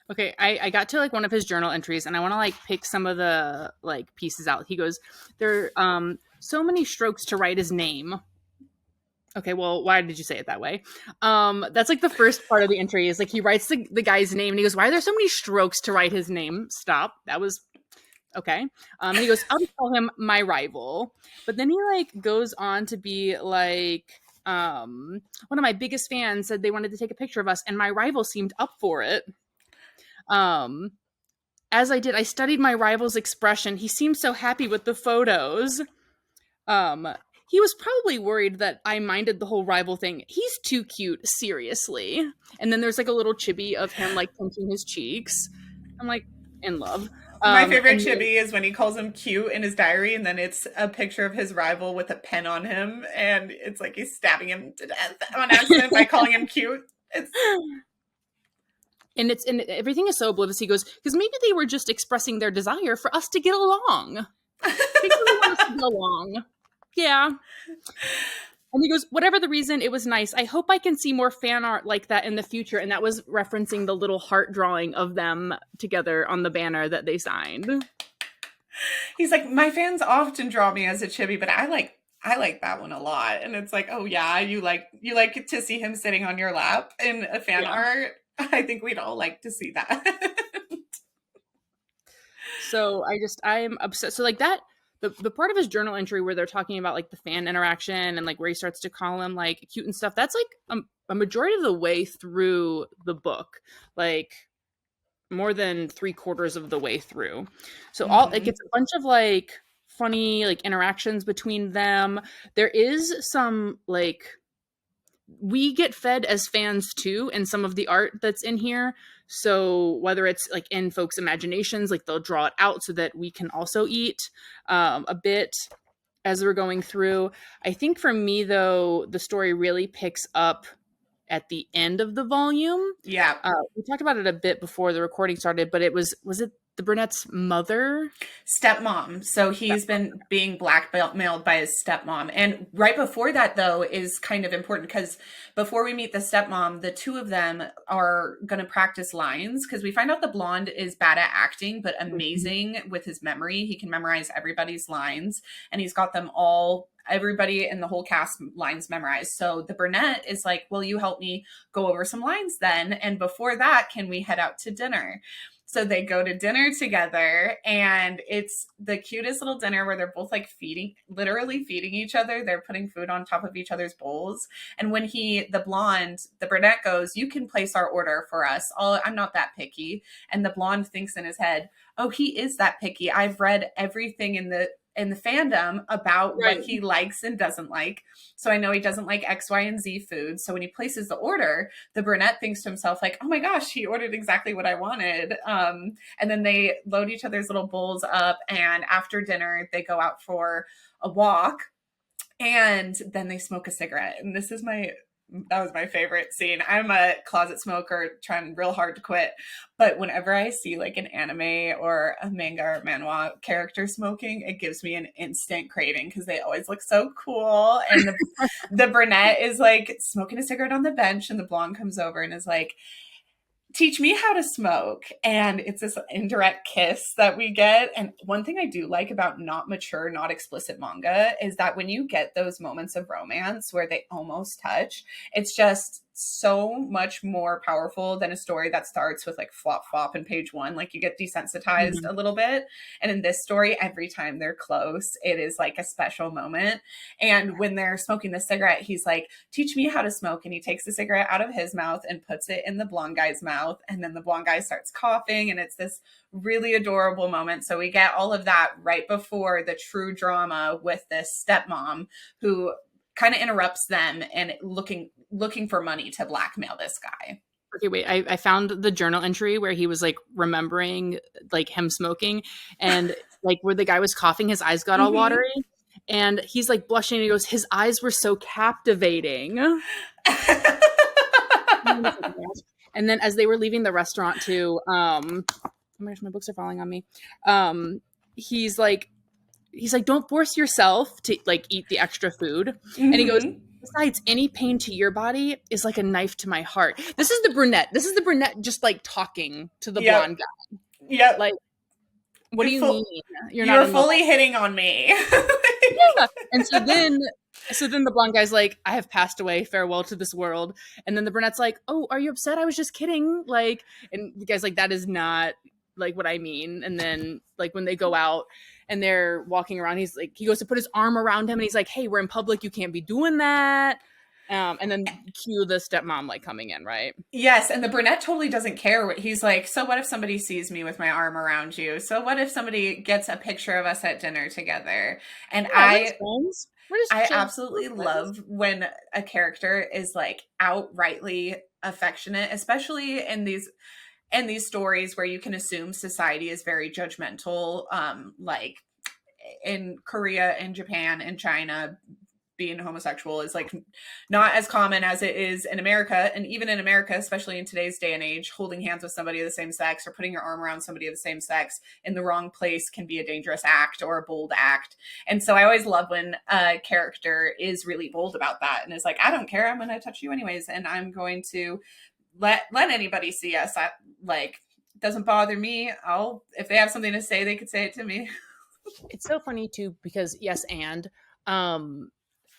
Okay, I got to like one of his journal entries, and I want to like pick some of the like pieces out. He goes, there so many strokes to write his name. Okay, well, why did you say it that way? That's like the first part of the entry is like he writes the guy's name, and he goes, why are there so many strokes to write his name? Stop. That was okay. And he goes, I'll just call him my rival. But then he like goes on to be like, one of my biggest fans said they wanted to take a picture of us, and my rival seemed up for it. As I did, I studied my rival's expression. He seemed so happy with the photos. He was probably worried that I minded the whole rival thing. He's too cute, seriously. And then there's like a little chibi of him like pinching his cheeks. I'm like in love. My favorite chibi is when he calls him cute in his diary, and then it's a picture of his rival with a pen on him, and it's like he's stabbing him to death on accident by calling him cute. And everything is so oblivious. He goes, because maybe they were just expressing their desire for us to get along. They really want us to get along. Yeah. And he goes, whatever the reason, it was nice. I hope I can see more fan art like that in the future. And that was referencing the little heart drawing of them together on the banner that they signed. He's like, my fans often draw me as a chibi, but I like that one a lot. And it's like, oh yeah, you like to see him sitting on your lap in a fan art. I think we'd all like to see that. So I'm obsessed. So like that, the part of his journal entry where they're talking about like the fan interaction and like where he starts to call him like cute and stuff, that's like a majority of the way through the book, like more than 3/4 of the way through. So all it gets a bunch of like funny like interactions between them. There is some like we get fed as fans too in some of the art that's in here. So whether it's like in folks' imaginations, like they'll draw it out so that we can also eat a bit as we're going through. I think for me though, the story really picks up at the end of the volume. Yeah. We talked about it a bit before the recording started, but was it the brunette's mother? Stepmom. So he's been being blackmailed by his stepmom. And right before that, though, is kind of important because before we meet the stepmom, the two of them are going to practice lines because we find out the blonde is bad at acting, but amazing with his memory. He can memorize everybody's lines, and he's got them all. Everybody in the whole cast lines memorized. So the brunette is like, will you help me go over some lines then? And before that, can we head out to dinner? So they go to dinner together, and it's the cutest little dinner where they're both like literally feeding each other. They're putting food on top of each other's bowls. And when the brunette goes, you can place our order for us. I'm not that picky. And the blonde thinks in his head, oh, he is that picky. I've read everything in the fandom about what he likes and doesn't like. So I know he doesn't like X, Y, and Z foods. So when he places the order, the brunette thinks to himself like, oh my gosh, he ordered exactly what I wanted. And then they load each other's little bowls up. And after dinner, they go out for a walk. And then they smoke a cigarette. And that was my favorite scene. I'm a closet smoker trying real hard to quit. But whenever I see like an anime or a manga or manhwa character smoking, it gives me an instant craving because they always look so cool. And the brunette is like smoking a cigarette on the bench, and the blonde comes over and is like, teach me how to smoke. And it's this indirect kiss that we get. And one thing I do like about not mature, not explicit manga is that when you get those moments of romance where they almost touch, it's just so much more powerful than a story that starts with like flop flop in page one. Like you get desensitized a little bit. And in this story, every time they're close, it is like a special moment. And when they're smoking the cigarette, he's like, teach me how to smoke. And he takes the cigarette out of his mouth and puts it in the blonde guy's mouth. And then the blonde guy starts coughing, and it's this really adorable moment. So we get all of that right before the true drama with this stepmom who kind of interrupts them and looking for money to blackmail this guy. Okay, wait, I found the journal entry where he was like remembering like him smoking, and like where the guy was coughing, his eyes got all watery, and he's like blushing, and he goes, his eyes were so captivating. And then as they were leaving the restaurant too, oh my gosh, my books are falling on me. Um, he's like, don't force yourself to like eat the extra food. And he goes, Hmm. besides, any pain to your body is like a knife to my heart. This is the brunette. This is the brunette just like talking to the Yep. blonde guy. Yep. Like, what do you mean you're not You're in love? fully hitting on me. Yeah. And so then the blonde guy's like, I have passed away, farewell to this world. And then the brunette's like, oh, are you upset? I was just kidding. Like, and the guy's like, that is not like what I mean. And then like when they go out and they're walking around, he's like, he goes to put his arm around him and he's like, hey, we're in public, you can't be doing that. And then cue the stepmom like coming in, right? Yes, and the brunette totally doesn't care. He's like, so what if somebody sees me with my arm around you? So what if somebody gets a picture of us at dinner together? And Yeah, we're just friends. We're just I chill. absolutely We're friends. love when a character is like outrightly affectionate, especially in these stories where you can assume society is very judgmental, like in Korea and Japan and China, being homosexual is like not as common as it is in America. And even in America, especially in today's day and age, holding hands with somebody of the same sex or putting your arm around somebody of the same sex in the wrong place can be a dangerous act or a bold act. And so I always love when a character is really bold about that and is like, I don't care, I'm going to touch you anyways, and I'm going to let anybody see us. Like, doesn't bother me. If they have something to say, they could say it to me. It's so funny too because yes, and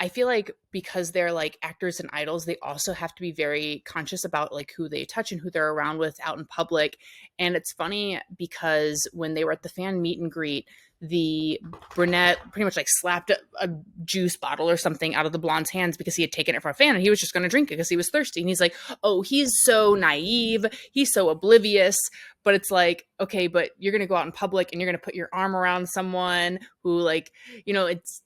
I feel like because they're like actors and idols, they also have to be very conscious about like who they touch and who they're around with out in public. And it's funny because when they were at the fan meet and greet, the brunette pretty much like slapped a juice bottle or something out of the blonde's hands because he had taken it for a fan and he was just going to drink it because he was thirsty. And he's like, oh, he's so naive. He's so oblivious. But it's like, okay, but you're going to go out in public and you're going to put your arm around someone who like, it's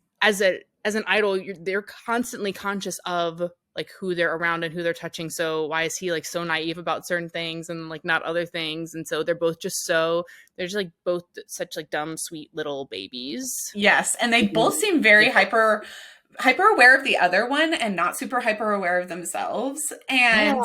as an idol, they're constantly conscious of like who they're around and who they're touching. So why is he like so naive about certain things and like not other things? And so they're both just they're just like both such like dumb, sweet little babies. Yes, and they both seem very hyper aware of the other one and not super hyper aware of themselves. Yeah.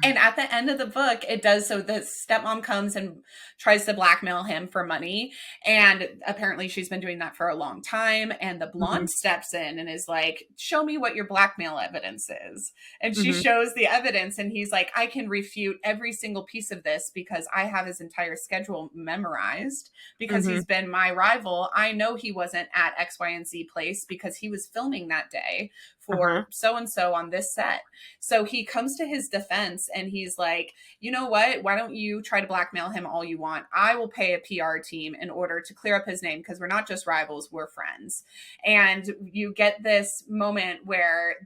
And at the end of the book, it does. So the stepmom comes and tries to blackmail him for money. And apparently she's been doing that for a long time. And the blonde steps in and is like, show me what your blackmail evidence is. And she shows the evidence. And he's like, I can refute every single piece of this because I have his entire schedule memorized because he's been my rival. I know he wasn't at X, Y, and Z place because he was filming that day for so-and-so on this set. So he comes to his defense and he's like, you know what? Why don't you try to blackmail him all you want? I will pay a PR team in order to clear up his name because we're not just rivals, we're friends. And you get this moment where,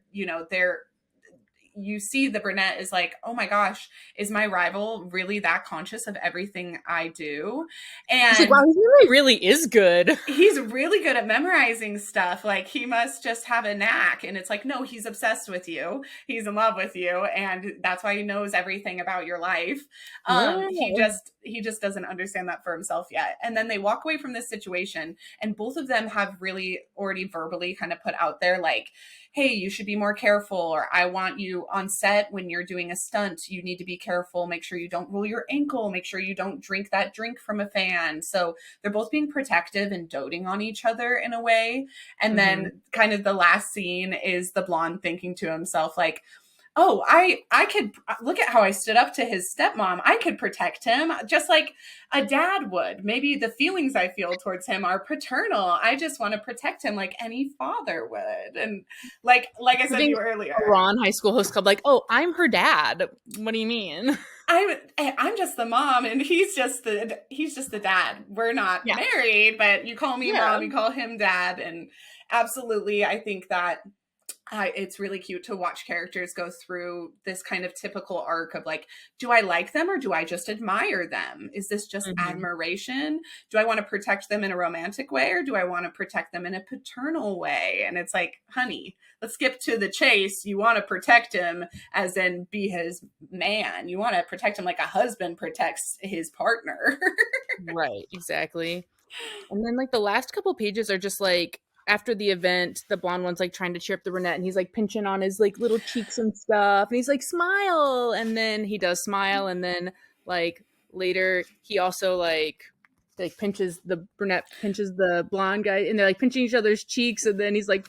you see the brunette is like, oh my gosh, is my rival really that conscious of everything I do? And like, wow, he really is good. He's really good at memorizing stuff. Like he must just have a knack. And it's like, no, he's obsessed with you. He's in love with you. And that's why he knows everything about your life. He just doesn't understand that for himself yet. And then they walk away from this situation and both of them have really already verbally kind of put out there like, hey, you should be more careful, or I want you on set when you're doing a stunt, you need to be careful, make sure you don't roll your ankle, make sure you don't drink that drink from a fan. So they're both being protective and doting on each other in a way. And then kind of the last scene is the blonde thinking to himself like, oh, I could look at how I stood up to his stepmom. I could protect him just like a dad would. Maybe the feelings I feel towards him are paternal. I just want to protect him like any father would. And like I said to you earlier, Ron High School Host Club, like, oh, I'm her dad. What do you mean? I'm just the mom and he's just the dad. We're not married, but you call me mom, you call him dad. And absolutely, I think that it's really cute to watch characters go through this kind of typical arc of like, do I like them or do I just admire them? Is this just admiration? Do I want to protect them in a romantic way or do I want to protect them in a paternal way? And it's like, honey, let's skip to the chase. You want to protect him as in be his man. You want to protect him like a husband protects his partner. Right, exactly. And then like the last couple pages are just like after the event, the blonde one's like trying to cheer up the brunette, and he's like pinching on his like little cheeks and stuff, and he's like smile, and then he does smile, and then like later he also like pinches the brunette, pinches the blonde guy, and they're like pinching each other's cheeks, and then he's like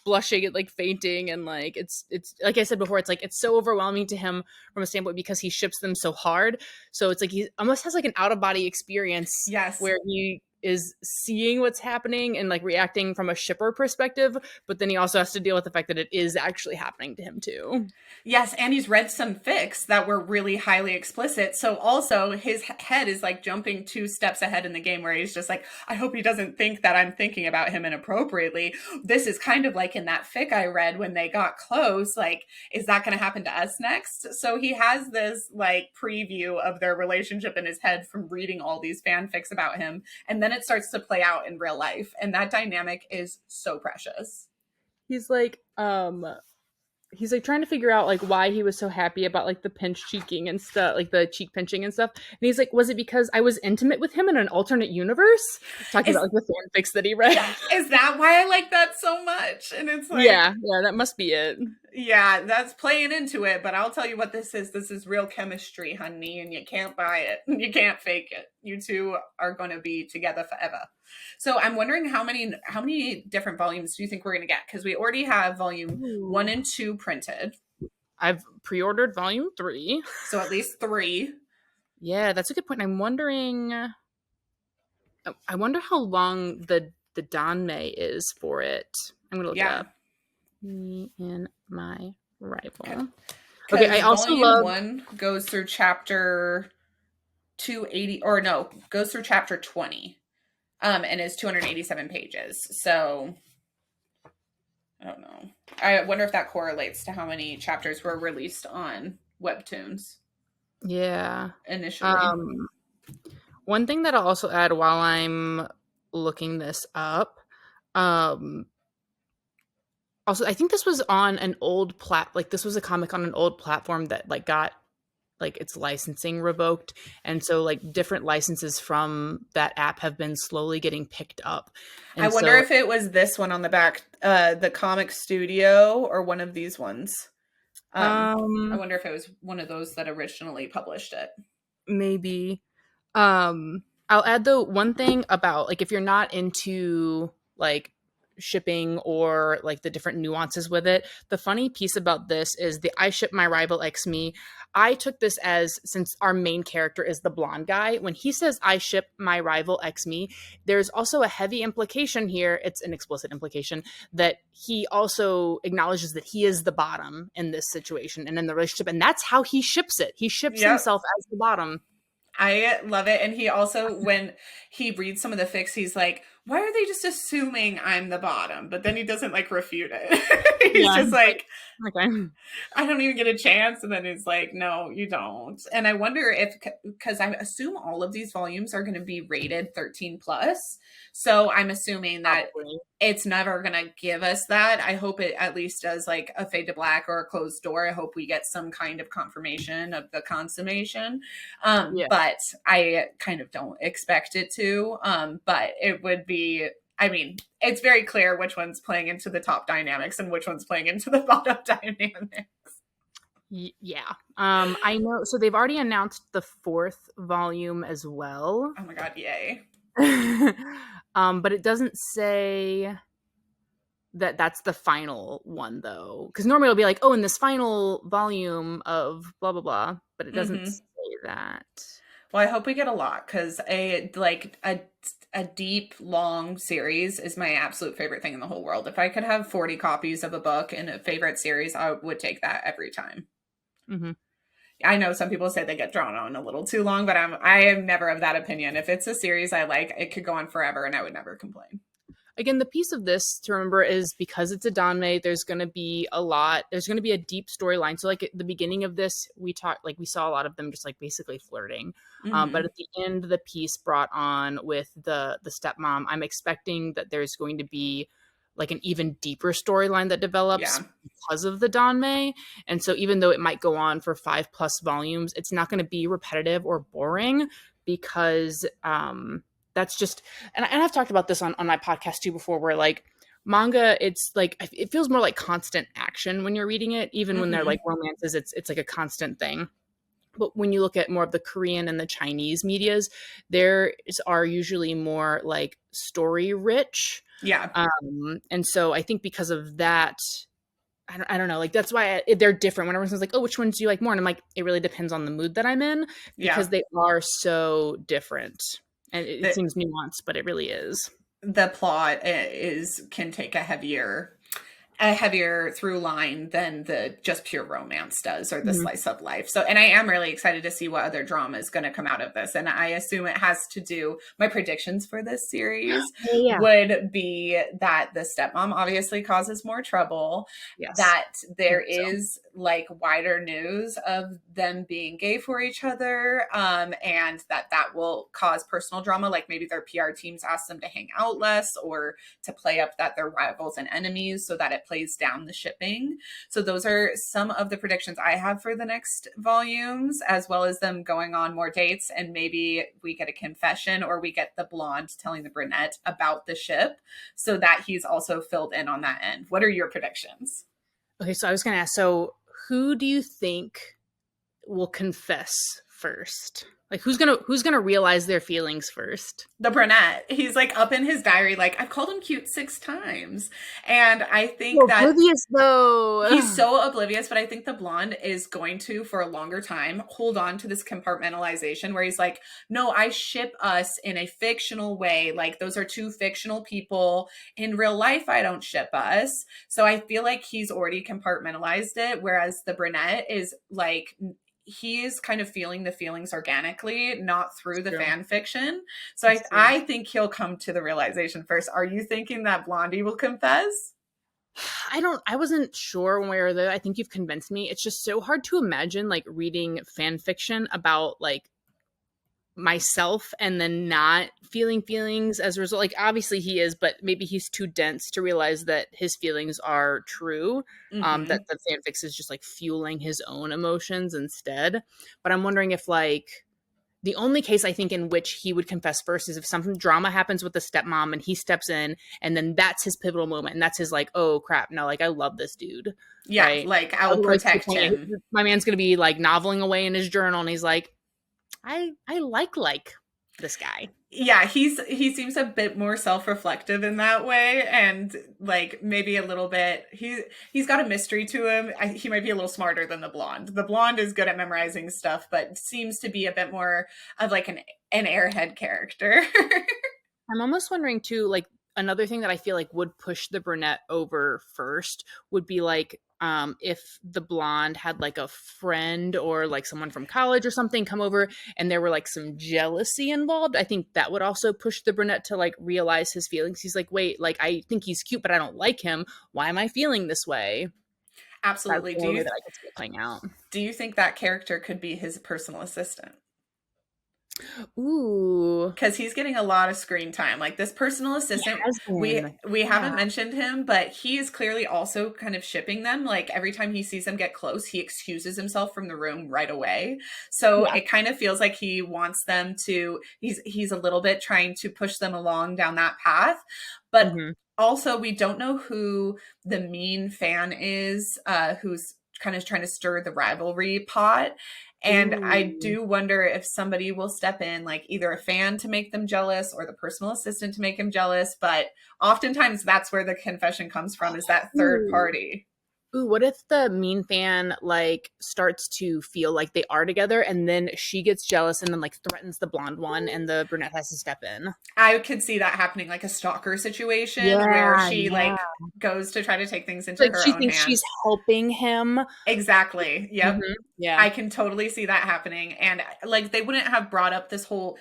blushing and like fainting, and like it's like I said before, it's like it's so overwhelming to him from a standpoint because he ships them so hard. So it's like he almost has like an out of body experience Yes. where he is seeing what's happening and like reacting from a shipper perspective, but then he also has to deal with the fact that it is actually happening to him too. Yes, and he's read some fics that were really highly explicit. So also his head is like jumping 2 steps ahead in the game where he's just like, I hope he doesn't think that I'm thinking about him inappropriately. This is kind of like in that fic I read when they got close, like, is that going to happen to us next? So he has this like preview of their relationship in his head from reading all these fanfics about him. And then it starts to play out in real life. And that dynamic is so precious. He's like trying to figure out like why he was so happy about like the pinch cheeking and stuff, like the cheek pinching and stuff. And he's like, was it because I was intimate with him in an alternate universe? Talking about like the fanfics that he read. Is that why I like that so much? And it's like, yeah, that must be it. Yeah, that's playing into it, but I'll tell you what this is. This is real chemistry, honey, and you can't buy it. You can't fake it. You two are going to be together forever. So I'm wondering how many different volumes do you think we're going to get? Because we already have volume 1 and 2 printed. I've pre-ordered volume 3. So at least 3. Yeah, that's a good point. I wonder how long the Danmei is for it. I'm going to look it up. Me and my rival. Okay, I also volume 1 goes through chapter 280, or no, goes through chapter 20, and is 287 pages. So I don't know. I wonder if that correlates to how many chapters were released on Webtoons. Yeah, initially. One thing that I'll also add while I'm looking this up. Also, I think this was on an old this was a comic on an old platform that like got like its licensing revoked. And so like different licenses from that app have been slowly getting picked up. And I wonder if it was this one on the back, the Comic Studio, or one of these ones. I wonder if it was one of those that originally published it. Maybe. I'll add though one thing about like if you're not into like shipping or like the different nuances with it, the funny piece about this is the I ship my rival X me. I took this as, since our main character is the blonde guy, when he says I ship my rival X me, there's also a heavy implication here, it's an explicit implication, that he also acknowledges that he is the bottom in this situation and in the relationship, and that's how he ships it. He ships himself as the bottom. I love it. And he also, when he reads some of the fics, he's like, why are they just assuming I'm the bottom? But then he doesn't like refute it. He's just like, okay, I don't even get a chance. And then he's like, no, you don't. And I wonder if, because I assume all of these volumes are going to be rated 13 plus. So I'm assuming that it's never going to give us that. I hope it at least does like a fade to black or a closed door. I hope we get some kind of confirmation of the consummation. But I kind of don't expect it to. But it would be, I mean, it's very clear which one's playing into the top dynamics and which one's playing into the bottom dynamics. Yeah. I know. So they've already announced the 4th volume as well. Oh my God, yay. But it doesn't say that that's the final one though. Because normally it'll be like, oh, in this final volume of blah, blah, blah. But it doesn't say that. Well, I hope we get a lot, because a deep, long series is my absolute favorite thing in the whole world. If I could have 40 copies of a book in a favorite series, I would take that every time. Mm-hmm. I know some people say they get drawn on a little too long, but I am never of that opinion. If it's a series I like, it could go on forever and I would never complain. Again, the piece of this to remember is because it's a Danmei, there's going to be a deep storyline. So like at the beginning of this, we saw a lot of them just like basically flirting. Mm-hmm. But at the end, the piece brought on with the stepmom, I'm expecting that there's going to be like an even deeper storyline that develops because of the Danmei. And so even though it might go on for 5+ volumes, it's not going to be repetitive or boring because, that's just, and I've talked about this on my podcast too before, where like Manga, it's like it feels more like constant action when you're reading it. Even when they're like Hmm. romances, it's like a constant thing. But when you look at more of the Korean and the Chinese medias, there are usually more like story rich. Yeah. And so I think because of that, I don't know, like that's why they're different. When everyone's like, "Oh, which ones do you like more?" And I'm like, it really depends on the mood that I'm in because Yeah. they are so different. And it The seems nuanced, but it really is. the plot is can take a heavier through line than the just pure romance does or the Mhm. slice of life. So, and I am really excited to see what other drama is going to come out of this. And I assume it has to do, my predictions for this series Yeah, yeah. would be that the stepmom obviously causes more trouble, Yes. that I there hope so. is like wider news of them being gay for each other, and that will cause personal drama. Like maybe their PR teams ask them to hang out less or to play up that they're rivals and enemies so that it plays down the shipping. So those are some of the predictions I have for the next volumes, as well as them going on more dates. And maybe we get a confession or we get the blonde telling the brunette about the ship so that he's also filled in on that end. What are your predictions? Okay, so I was going to ask, so who do you think will confess first? Like who's gonna realize their feelings first? The brunette, he's like up in his diary, like, I've called him cute 6 times. And I think So that oblivious though. he's so oblivious, but I think the blonde is going to, for a longer time, hold on to this compartmentalization where he's like, no, I ship us in a fictional way. Like, those are two fictional people. In real life, I don't ship us. So I feel like he's already compartmentalized it. Whereas the brunette is like, he is kind of feeling the feelings organically, not through It's the true. fan fiction. So It's true. I think he'll come to the realization first. Are you thinking that Blondie will confess? I wasn't sure one way or the other. I think you've convinced me. It's just so hard to imagine like reading fan fiction about like myself and then not feeling feelings as a result. Like obviously he is, but maybe he's too dense to realize that his feelings are true. That Mm-hmm. that fanfics is just like fueling his own emotions instead. But I'm wondering if like the only case I think in which he would confess first is if some drama happens with the stepmom and he steps in and then that's his pivotal moment and that's his like, oh crap, no, like I love this dude. Yeah, Right. like I will Otherwise to the protect point him. my man's gonna be like noveling away in his journal and he's like, I like this guy. Yeah, he seems a bit more self-reflective in that way, and like maybe a little bit he's got a mystery to him. He might be a little smarter than the blonde. The blonde is good at memorizing stuff, but seems to be a bit more of like an airhead character. I'm almost wondering too, like another thing that I feel like would push the brunette over first would be like if the blonde had like a friend or like someone from college or something come over and there were like some jealousy involved. I think that would also push the brunette to like realize his feelings. He's like, wait, like I think he's cute, but I don't like him. Why am I feeling this way? That's Absolutely. the only way that I could see it playing out. Do you think that character could be his personal assistant? Ooh, Because he's getting a lot of screen time. Like this personal he assistant, has we been. we Yeah. haven't mentioned him, but he is clearly also kind of shipping them. Like every time he sees them get close, he excuses himself from the room right away. So Yeah. it kind of feels like he wants them to. He's a little bit trying to push them along down that path, but Hmm. also we don't know who the mean fan is, who's kind of trying to stir the rivalry pot. And I Ooh. do wonder if somebody will step in, like either a fan to make them jealous or the personal assistant to make him jealous. But oftentimes that's where the confession comes from, is that third Ooh. party. Ooh, what if the mean fan like starts to feel like they are together and then she gets jealous and then like threatens the blonde one and the brunette has to step in? I could see that happening, like a stalker situation where Yeah, she yeah. like goes to try to take things into Like her she own thinks she's hands. helping him. Exactly. Yep. Yeah. I can totally see that happening. And like they wouldn't have brought up this whole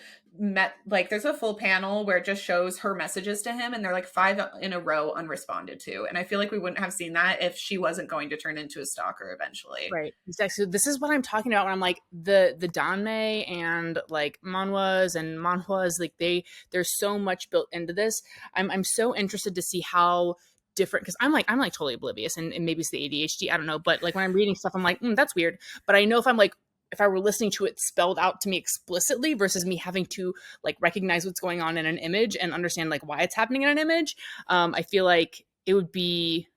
like there's a full panel where it just shows her messages to him and they're like 5 in a row unresponded to. And I feel like we wouldn't have seen that if she wasn't going to turn into a stalker eventually. Right. Exactly. So this is what I'm talking about when I'm like the Danmei and like manhwas and manhwas, like there's so much built into this. I'm so interested to see how different because I'm like totally oblivious and maybe it's the ADHD, I don't know. But like when I'm reading stuff, I'm like, that's weird. But I know if I were listening to it spelled out to me explicitly versus me having to like recognize what's going on in an image and understand like why it's happening in an image, I feel like it would be,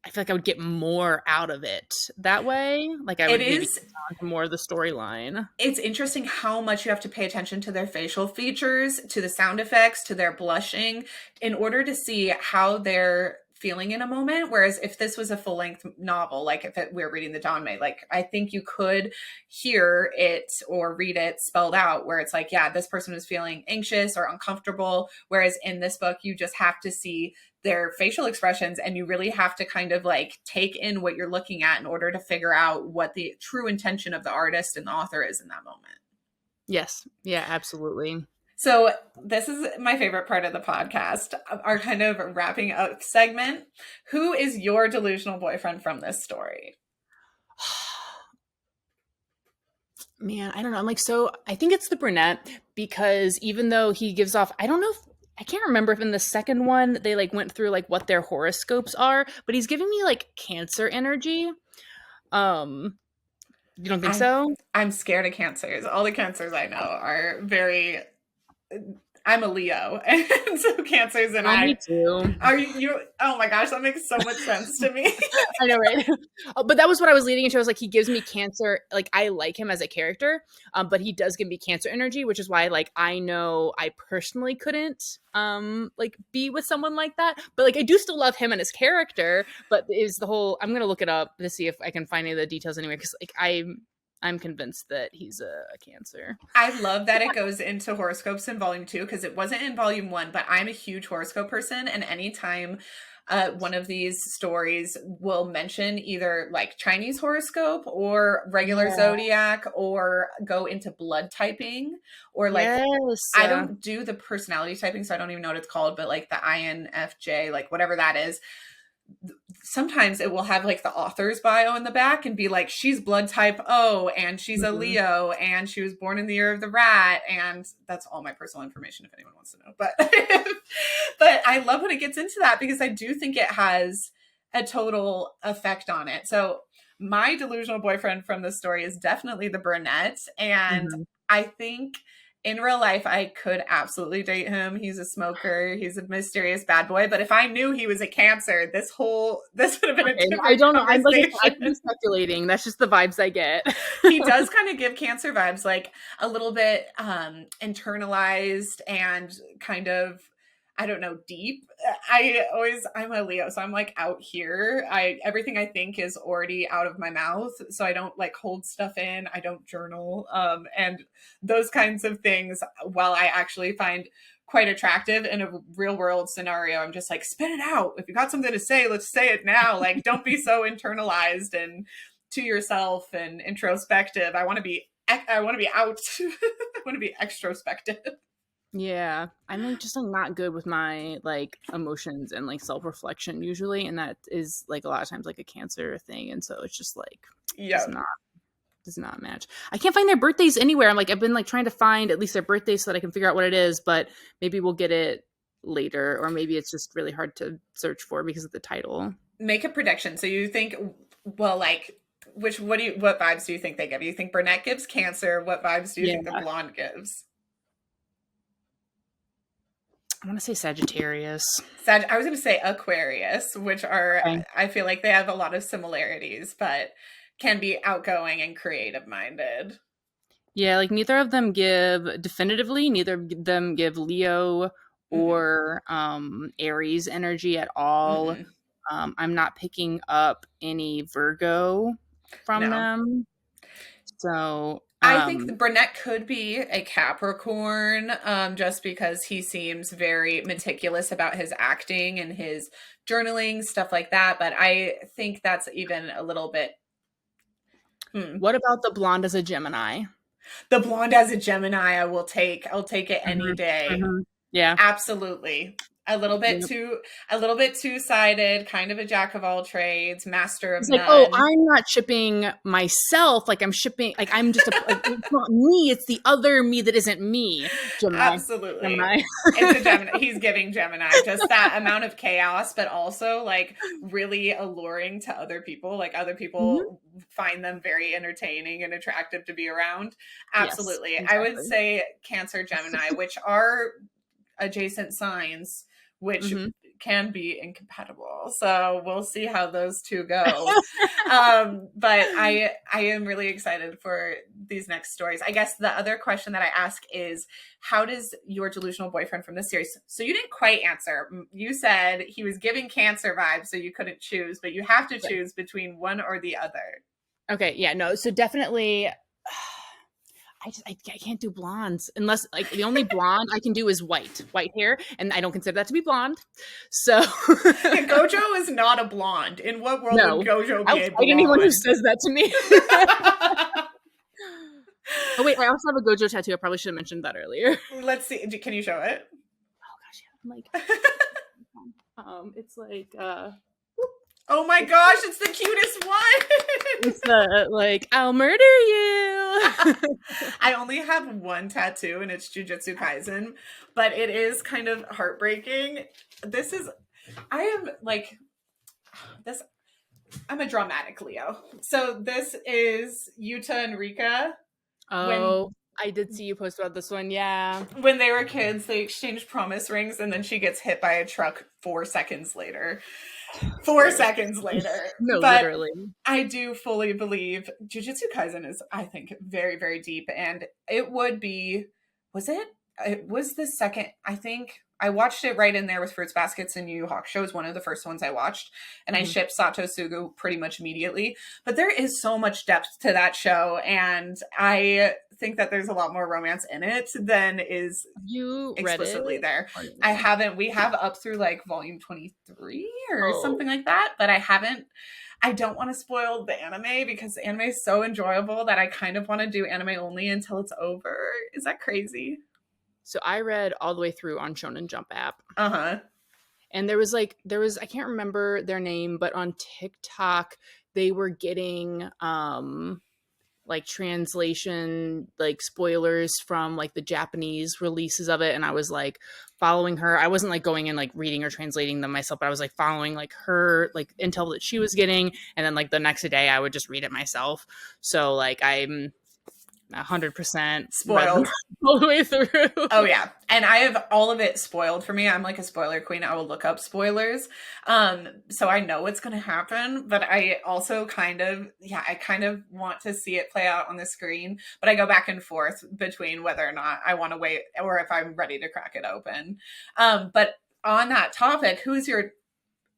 I feel like I would get more out of it that way. Like I It would maybe is, get on to more of the storyline. it's interesting how much you have to pay attention to their facial features, to the sound effects, to their blushing in order to see how they're feeling in a moment. Whereas if this was a full length novel, like if we're reading the Danmei, like I think you could hear it or read it spelled out where it's like, yeah, this person is feeling anxious or uncomfortable. Whereas in this book, you just have to see their facial expressions and you really have to kind of like take in what you're looking at in order to figure out what the true intention of the artist and the author is in that moment. Yes. Yeah, absolutely. So this is my favorite part of the podcast, our kind of wrapping up segment. Who is your delusional boyfriend from this story? Man, I don't know. I'm like, so I think it's the brunette because even though he gives off, I don't know if, I can't remember if in the second one they like went through like what their horoscopes are, but he's giving me like Cancer energy. Um, you don't think I'm so? I'm scared of cancers. All the cancers I know are very, I'm a Leo, and so cancers and Oh, me I too. are you, oh my gosh, that makes so much sense to me. I know, right? Oh, but that was what I was leading into. I was like, he gives me Cancer. Like, I like him as a character, but he does give me Cancer energy, which is why, like, I know I personally couldn't, like, be with someone like that. But like, I do still love him and his character. But is the whole? I'm gonna look it up to see if I can find any of the details anyway, because like, I'm convinced that he's a Cancer. I love that it goes into horoscopes in volume 2 because it wasn't in volume 1, but I'm a huge horoscope person. And anytime one of these stories will mention either like Chinese horoscope or regular Yeah. zodiac or go into blood typing or like, Yes. I don't do the personality typing, so I don't even know what it's called, but like the INFJ, like whatever that is, sometimes it will have like the author's bio in the back and be like, she's blood type O and she's a Leo and she was born in the year of the rat. And that's all my personal information if anyone wants to know. But but I love when it gets into that because I do think it has a total effect on it. So my delusional boyfriend from this story is definitely the brunette. And I think in real life, I could absolutely date him. He's a smoker. He's a mysterious bad boy. But if I knew he was a Cancer, this would have been a different I don't know. I'm like, I conversation. can be speculating. That's just the vibes I get. He does kind of give Cancer vibes, like a little bit internalized and kind of, I don't know, deep. I'm a Leo, so I'm like out here. Everything I think is already out of my mouth, so I don't like hold stuff in. I don't journal, and those kinds of things. While I actually find quite attractive in a real world scenario, I'm just like, spit it out. If you got something to say, let's say it now. Like, don't be so internalized and to yourself and introspective. I want to be out. I want to be extrospective. Yeah, I'm like just like not good with my like emotions and like self-reflection usually, and that is like a lot of times like a Cancer thing, and so it's just like Yeah. does not match. I can't find their birthdays anywhere. I'm like, I've been like trying to find at least their birthdays so that I can figure out what it is, but maybe we'll get it later, or maybe it's just really hard to search for because of the title. Make a prediction. So you think, well, like, what vibes do you think they give? You think brunette gives Cancer? What vibes do you think the blonde gives? I want to say Sagittarius. I was going to say Aquarius, which are, Okay. I feel like they have a lot of similarities, but can be outgoing and creative minded. Yeah, like neither of them give definitively, neither of them give Leo or Aries energy at all. I'm not picking up any Virgo from them. So I think the brunette could be a Capricorn, just because he seems very meticulous about his acting and his journaling, stuff like that. But I think that's even a little bit. What about the blonde as a Gemini? The blonde as a Gemini, I'll take it any day. Yeah. Absolutely. A little bit two-sided, kind of a jack of all trades, master of It's none. like, oh, I'm not shipping myself. Like I'm shipping, like I'm just, it's not me. It's the other me that isn't me. Gemini. Absolutely. Gemini. It's a Gemini. He's giving Gemini just that amount of chaos, but also like really alluring to other people. Like other people find them very entertaining and attractive to be around. Absolutely. Yes, exactly. I would say Cancer, Gemini, which are adjacent signs, which can be incompatible. So we'll see how those two go. But I am really excited for these next stories. I guess the other question that I ask is, how does your delusional boyfriend from this series, so you didn't quite answer. You said he was giving Cancer vibes, so you couldn't choose, but you have to choose between one or the other. Okay, yeah, no, so definitely I can't do blondes unless like the only blonde I can do is white hair, and I don't consider that to be blonde. So Gojo is not a blonde. In what world would Gojo be a blonde? Anyone who says that to me. Oh wait, I also have a Gojo tattoo. I probably should have mentioned that earlier. Let's see. Can you show it? Oh gosh, yeah. I'm like, it's like oh my gosh, it's the cutest one. It's like, I'll murder you. I only have one tattoo, and it's Jujutsu Kaisen, but it is kind of heartbreaking. I am like this. I'm a dramatic Leo. So this is Yuta and Rika. Oh, I did see you post about this one. Yeah. When they were kids, they exchanged promise rings, and then she gets hit by a truck 4 seconds later. 4 seconds later. No, but literally. I do fully believe Jujutsu Kaisen is, I think, very, very deep. And it would be, it was the second, I think, I watched it right in there with Fruits Baskets and Yu Yu Hakusho. It was one of the first ones I watched. And I shipped Sato Sugu pretty much immediately. But there is so much depth to that show. And I think that there's a lot more romance in it than is explicitly there. I haven't. We have up through like volume 23 or something like that. But I don't want to spoil the anime because the anime is so enjoyable that I kind of want to do anime only until it's over. Is that crazy? So I read all the way through on Shonen Jump app. Uh-huh. And there was, I can't remember their name, but on TikTok, they were getting, like translation, like spoilers from like the Japanese releases of it. And I was like following her. I wasn't like going and like reading or translating them myself, but I was like following like her, like intel that she was getting. And then like the next day I would just read it myself. So like I'm 100% spoiled all the way through. Oh yeah, and I have all of it spoiled for me. I'm like a spoiler queen. I will look up spoilers, so I know what's going to happen. But I also kind of want to see it play out on the screen. But I go back and forth between whether or not I want to wait or if I'm ready to crack it open. But on that topic, who's your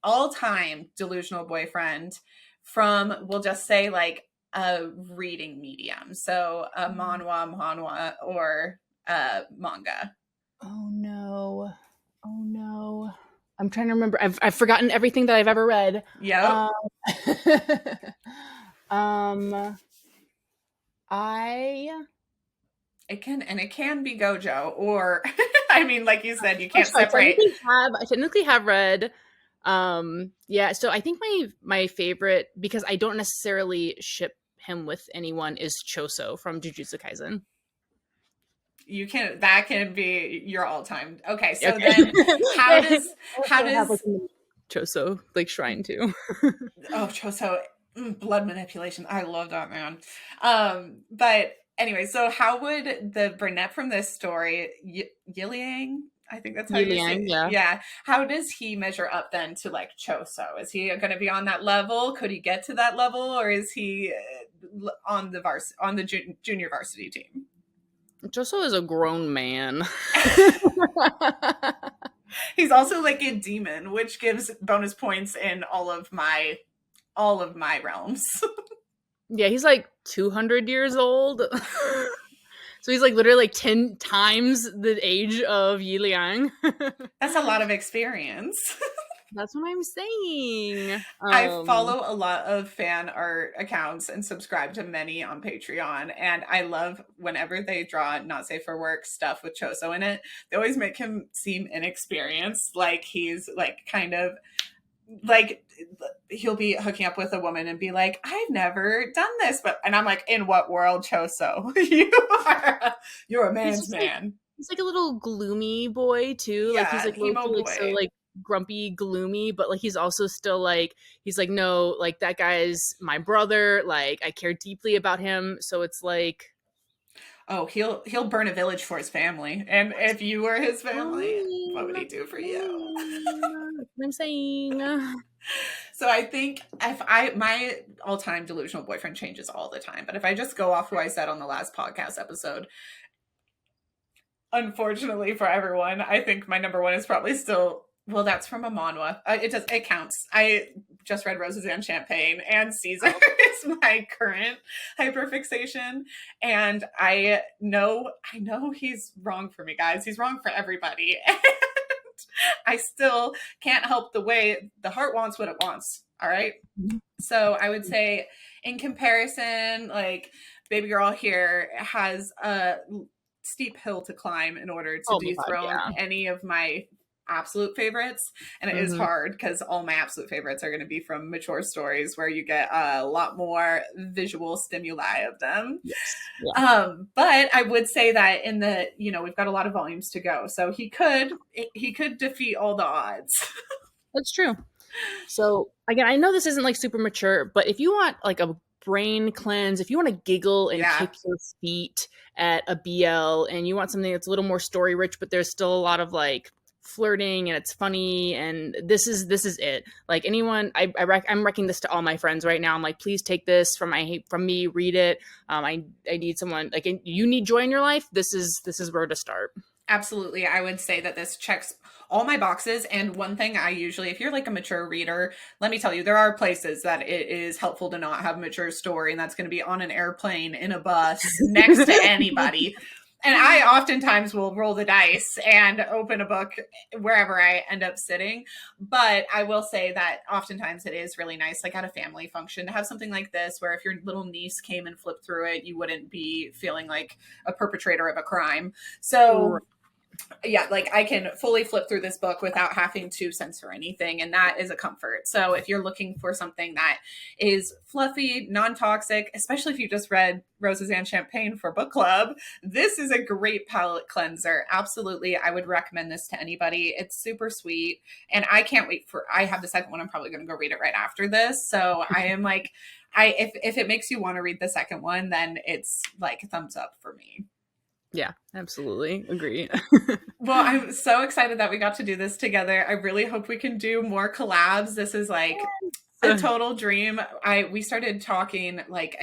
all-time delusional boyfriend from? We'll just say like a reading medium, so a manhwa or manga. Oh no, I'm trying to remember. I've forgotten everything that I've ever read. Yeah. It can be Gojo, or I mean, like you said, you can't separate. I technically have read. Yeah, so I think my favorite, because I don't necessarily ship him with anyone, is Choso from Jujutsu Kaisen. That can be your all-time. Okay, so okay. Then how does like Choso like shrine too? Oh, Choso, blood manipulation. I love that, man. But anyway, so how would the brunette from this story, Yiliang, I think that's how you say it. Yeah. How does he measure up then to like Choso? Is he going to be on that level? Could he get to that level, or is he on the junior varsity team? Choso is a grown man. He's also like a demon, which gives bonus points in all of my realms. Yeah, he's like 200 years old. So he's like literally like 10 times the age of Yiliang. That's a lot of experience. That's what I'm saying. I follow a lot of fan art accounts and subscribe to many on Patreon. And I love whenever they draw not safe for work stuff with Choso in it. They always make him seem inexperienced. Like he's like kind of like he'll be hooking up with a woman and be like, I've never done this. And I'm like, in what world, Choso? You're a man's man. Like, he's like a little gloomy boy too. Yeah, like he's like emo boy. So like grumpy, gloomy, but like he's also still like, he's like, no, like that guy's my brother, like I care deeply about him. So it's like, Oh, he'll burn a village for his family. And if you were his family, what would he do for you? That's what I'm saying. So I think if I my all-time delusional boyfriend changes all the time, but if I just go off who I said on the last podcast episode, unfortunately for everyone, I think my number one is probably still, well, that's from a manhwa. It counts. I just read Roses and Champagne, and Caesar is my current hyperfixation. And I know he's wrong for me, guys. He's wrong for everybody. I still can't help the way the heart wants what it wants. All right. So I would say, in comparison, like Baby Girl here has a steep hill to climb in order to Oh my God, dethrone yeah. any of my absolute favorites. And it is hard because all my absolute favorites are going to be from mature stories where you get a lot more visual stimuli of them. Yes. Yeah. But I would say that in the, we've got a lot of volumes to go. So he could defeat all the odds. That's true. So again, I know this isn't like super mature, but if you want like a brain cleanse, if you want to giggle and kick your feet at a BL, and you want something that's a little more story rich, but there's still a lot of like flirting and it's funny, and this is it. Like anyone, I'm wrecking this to all my friends right now. I'm like, please take this from me, read it. I need someone, like, you need joy in your life. This is where to start. Absolutely. I would say that this checks all my boxes. And one thing I usually, if you're like a mature reader, let me tell you, there are places that it is helpful to not have a mature story. And that's going to be on an airplane, in a bus, next to anybody. And I oftentimes will roll the dice and open a book wherever I end up sitting. But I will say that oftentimes it is really nice, like at a family function, to have something like this, where if your little niece came and flipped through it, you wouldn't be feeling like a perpetrator of a crime. So yeah, like I can fully flip through this book without having to censor anything, and that is a comfort. So if you're looking for something that is fluffy, non-toxic, especially if you just read Roses and Champagne for book club, this is a great palate cleanser. Absolutely, I would recommend this to anybody. It's super sweet, and I can't wait I have the second one. I'm probably going to go read it right after this. So I am like, if it makes you want to read the second one, then it's like a thumbs up for me. Yeah, absolutely. Agree. Well, I'm so excited that we got to do this together. I really hope we can do more collabs. This is like a total dream. We started talking like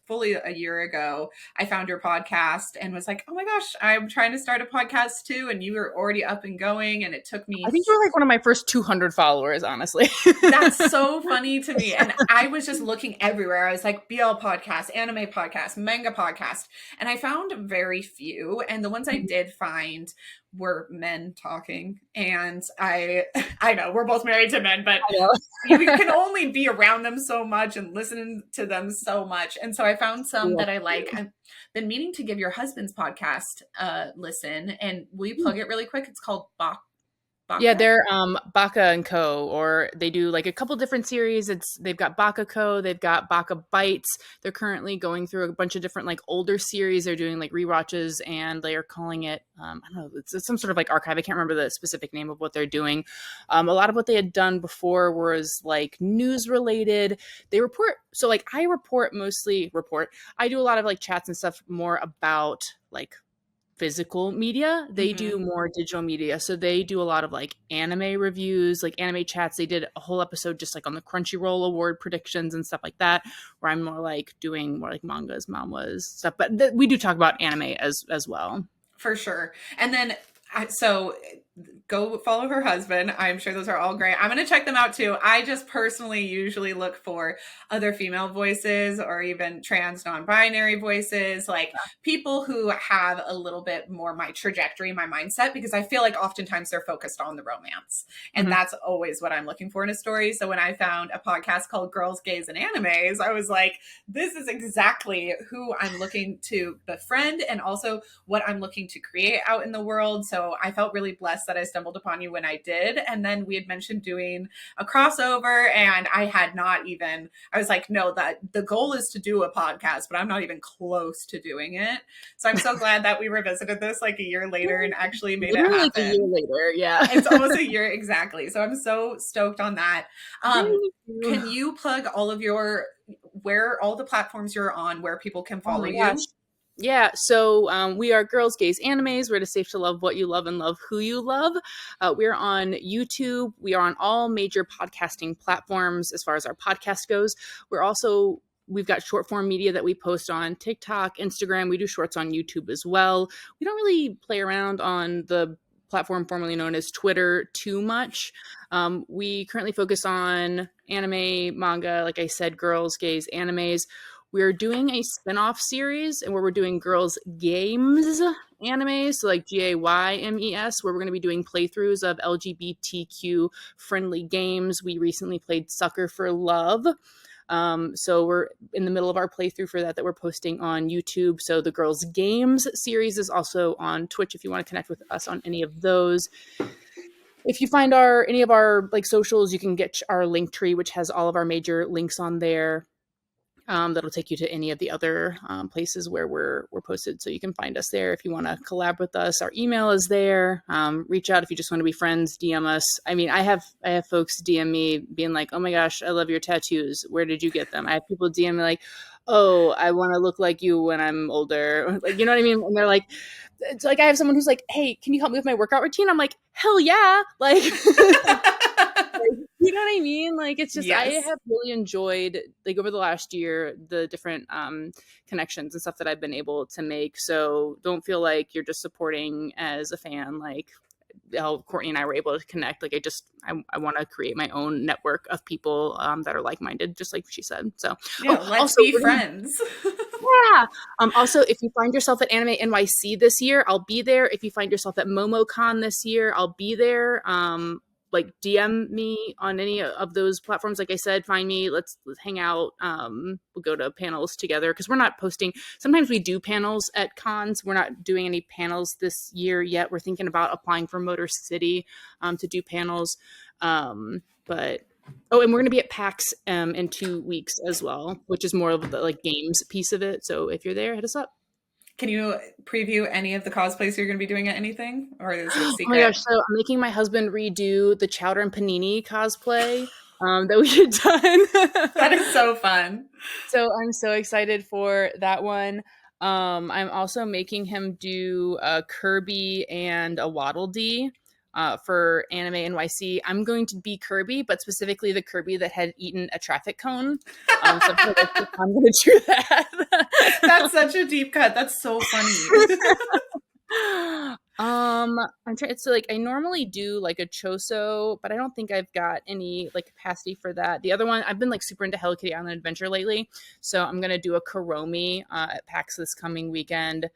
fully a year ago. I found your podcast and was like, oh my gosh, I'm trying to start a podcast too. And you were already up and going, and it took me, I think you were like one of my first 200 followers, honestly. That's so funny to me. And I was just looking everywhere. I was like, BL podcast, anime podcast, manga podcast. And I found very few. And the ones I did find were men talking. And I know we're both married to men, but you can only be around them so much and listen to them so much. And so I found some that I like. I've been meaning to give your husband's podcast a listen. And will you plug it really quick? It's called Baka? Yeah, they're Baka and Co. Or they do like a couple different series. They've got Baka Co. They've got Baka Bites. They're currently going through a bunch of different like older series. They're doing like rewatches, and they are calling it I don't know. It's some sort of like archive. I can't remember the specific name of what they're doing. A lot of what they had done before was like news related. They report. So like I mostly report. I do a lot of like chats and stuff more about like physical media. They do more digital media. So they do a lot of like anime reviews, like anime chats. They did a whole episode just like on the Crunchyroll award predictions and stuff like that, where I'm more like doing more like mangas, manhwas stuff. But we do talk about anime as well. For sure. And then so go follow her husband. I'm sure those are all great. I'm going to check them out too. I just personally usually look for other female voices, or even trans non-binary voices, like people who have a little bit more my trajectory, my mindset, because I feel like oftentimes they're focused on the romance. And that's always what I'm looking for in a story. So when I found a podcast called Girls, Gays, and Animes, I was like, this is exactly who I'm looking to befriend, and also what I'm looking to create out in the world. So I felt really blessed that I stumbled upon you when I did. And then we had mentioned doing a crossover, and I was like, no, that the goal is to do a podcast, but I'm not even close to doing it. So I'm so glad that we revisited this like a year later and actually made it happen. Like a year later, yeah. It's almost a year exactly. So I'm so stoked on that. Can you plug all of all the platforms you're on, where people can follow you? Yeah, so we are Girls, Gays, Animes. We're safe to love what you love and love who you love. We're on YouTube. We are on all major podcasting platforms as far as our podcast goes. We've got short form media that we post on TikTok, Instagram. We do shorts on YouTube as well. We don't really play around on the platform formerly known as Twitter too much. We currently focus on anime, manga, like I said, girls, gays, animes. We're doing a spin-off series and where we're doing girls games anime, so like GAYMES, where we're going to be doing playthroughs of LGBTQ friendly games. We recently played Sucker for Love. So we're in the middle of our playthrough for that we're posting on YouTube. So the Girls Games series is also on Twitch if you want to connect with us on any of those. If you find any of our like socials, you can get our link tree, which has all of our major links on there. That'll take you to any of the other places where we're posted. So you can find us there if you want to collab with us. Our email is there. Reach out if you just want to be friends. DM us. I mean, I have folks DM me being like, "Oh my gosh, I love your tattoos. Where did you get them?" I have people DM me like, "Oh, I want to look like you when I'm older." Like, you know what I mean? And they're like, it's like I have someone who's like, "Hey, can you help me with my workout routine?" I'm like, "Hell yeah!" Like. You know what I mean? Like, it's just, yes. I have really enjoyed, like, over the last year, the different connections and stuff that I've been able to make. So don't feel like you're just supporting as a fan, like how Courtney and I were able to connect. Like, I want to create my own network of people that are like-minded, just like she said. So, yeah, let's be friends. Yeah. Also, if you find yourself at Anime NYC this year, I'll be there. If you find yourself at MomoCon this year, I'll be there. Like DM me on any of those platforms. Like I said, find me, let's hang out. We'll go to panels together because we're not posting. Sometimes we do panels at cons. We're not doing any panels this year yet. We're thinking about applying for Motor City to do panels. And we're going to be at PAX in 2 weeks as well, which is more of the like games piece of it. So if you're there, hit us up. Can you preview any of the cosplays you're going to be doing at anything? Or is it secret? Oh my gosh, so I'm making my husband redo the Chowder and Panini cosplay that we had done. That is so fun. So I'm so excited for that one. I'm also making him do a Kirby and a Waddle Dee for Anime NYC. I'm going to be Kirby, but specifically the Kirby that had eaten a traffic cone. So I'm going to do that. That's such a deep cut. That's so funny. I'm trying. So like I normally do like a Choso, but I don't think I've got any like capacity for that. The other one, I've been like super into Hello Kitty Island Adventure lately, so I'm gonna do a Kuromi at PAX this coming weekend.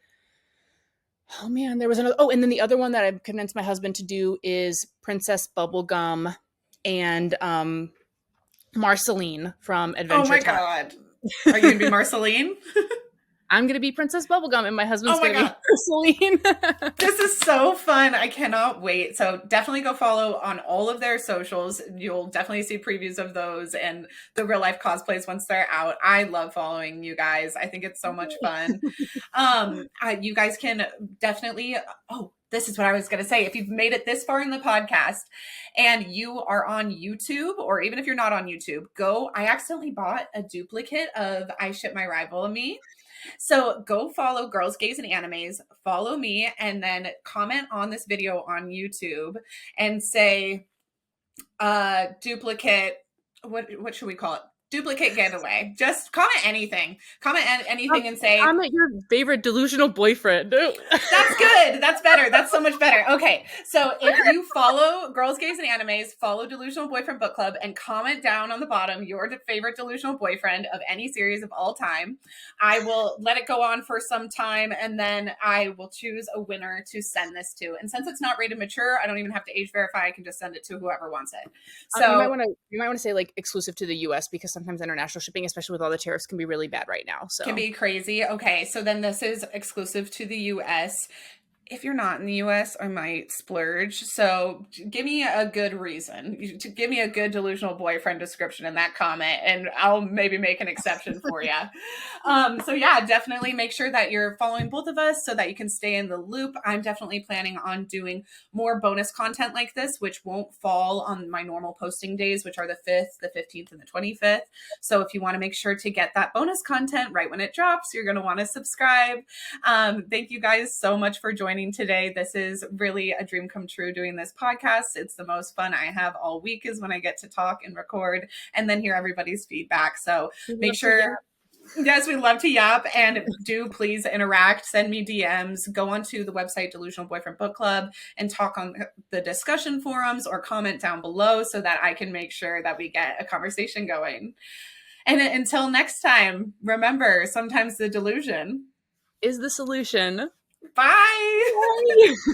Oh man, there was another. Oh, and then the other one that I've convinced my husband to do is Princess Bubblegum and Marceline from Adventure Time. Oh my god. Are you going to be Marceline? I'm going to be Princess Bubblegum and my husband's going to be Marceline. This is so fun. I cannot wait. So definitely go follow on all of their socials. You'll definitely see previews of those and the real life cosplays once they're out. I love following you guys. I think it's so much fun. You guys can definitely, this is what I was going to say. If you've made it this far in the podcast and you are on YouTube, or even if you're not on YouTube, I accidentally bought a duplicate of I Ship My Rival and Me. So go follow Girls, Gays, and Animes, follow me, and then comment on this video on YouTube and say duplicate, what should we call it? Duplicate giveaway. Just comment anything. Comment anything and say... Comment your favorite delusional boyfriend. That's good. That's better. That's so much better. Okay. So if you follow Girls, Gays, and Animes, follow Delusional Boyfriend Book Club, and comment down on the bottom your favorite delusional boyfriend of any series of all time, I will let it go on for some time, and then I will choose a winner to send this to. And since it's not rated mature, I don't even have to age verify. I can just send it to whoever wants it. So you might want to say like exclusive to the US, because sometimes international shipping, especially with all the tariffs, can be really bad right now. So can be crazy. Okay, so then this is exclusive to the US. if you're not in the US, I might splurge. So give me a good reason. Give me a good delusional boyfriend description in that comment, and I'll maybe make an exception for you. So yeah, definitely make sure that you're following both of us so that you can stay in the loop. I'm definitely planning on doing more bonus content like this, which won't fall on my normal posting days, which are the 5th, the 15th, and the 25th. So if you want to make sure to get that bonus content right when it drops, you're going to want to subscribe. Thank you guys so much for joining today. This is really a dream come true doing this podcast. It's the most fun I have all week is when I get to talk and record and then hear everybody's feedback. So make sure. Yes, we love to yap, and do please interact, send me DMs, go onto the website Delusional Boyfriend Book Club and talk on the discussion forums or comment down below so that I can make sure that we get a conversation going. And until next time, remember, sometimes the delusion is the solution. Bye. Bye.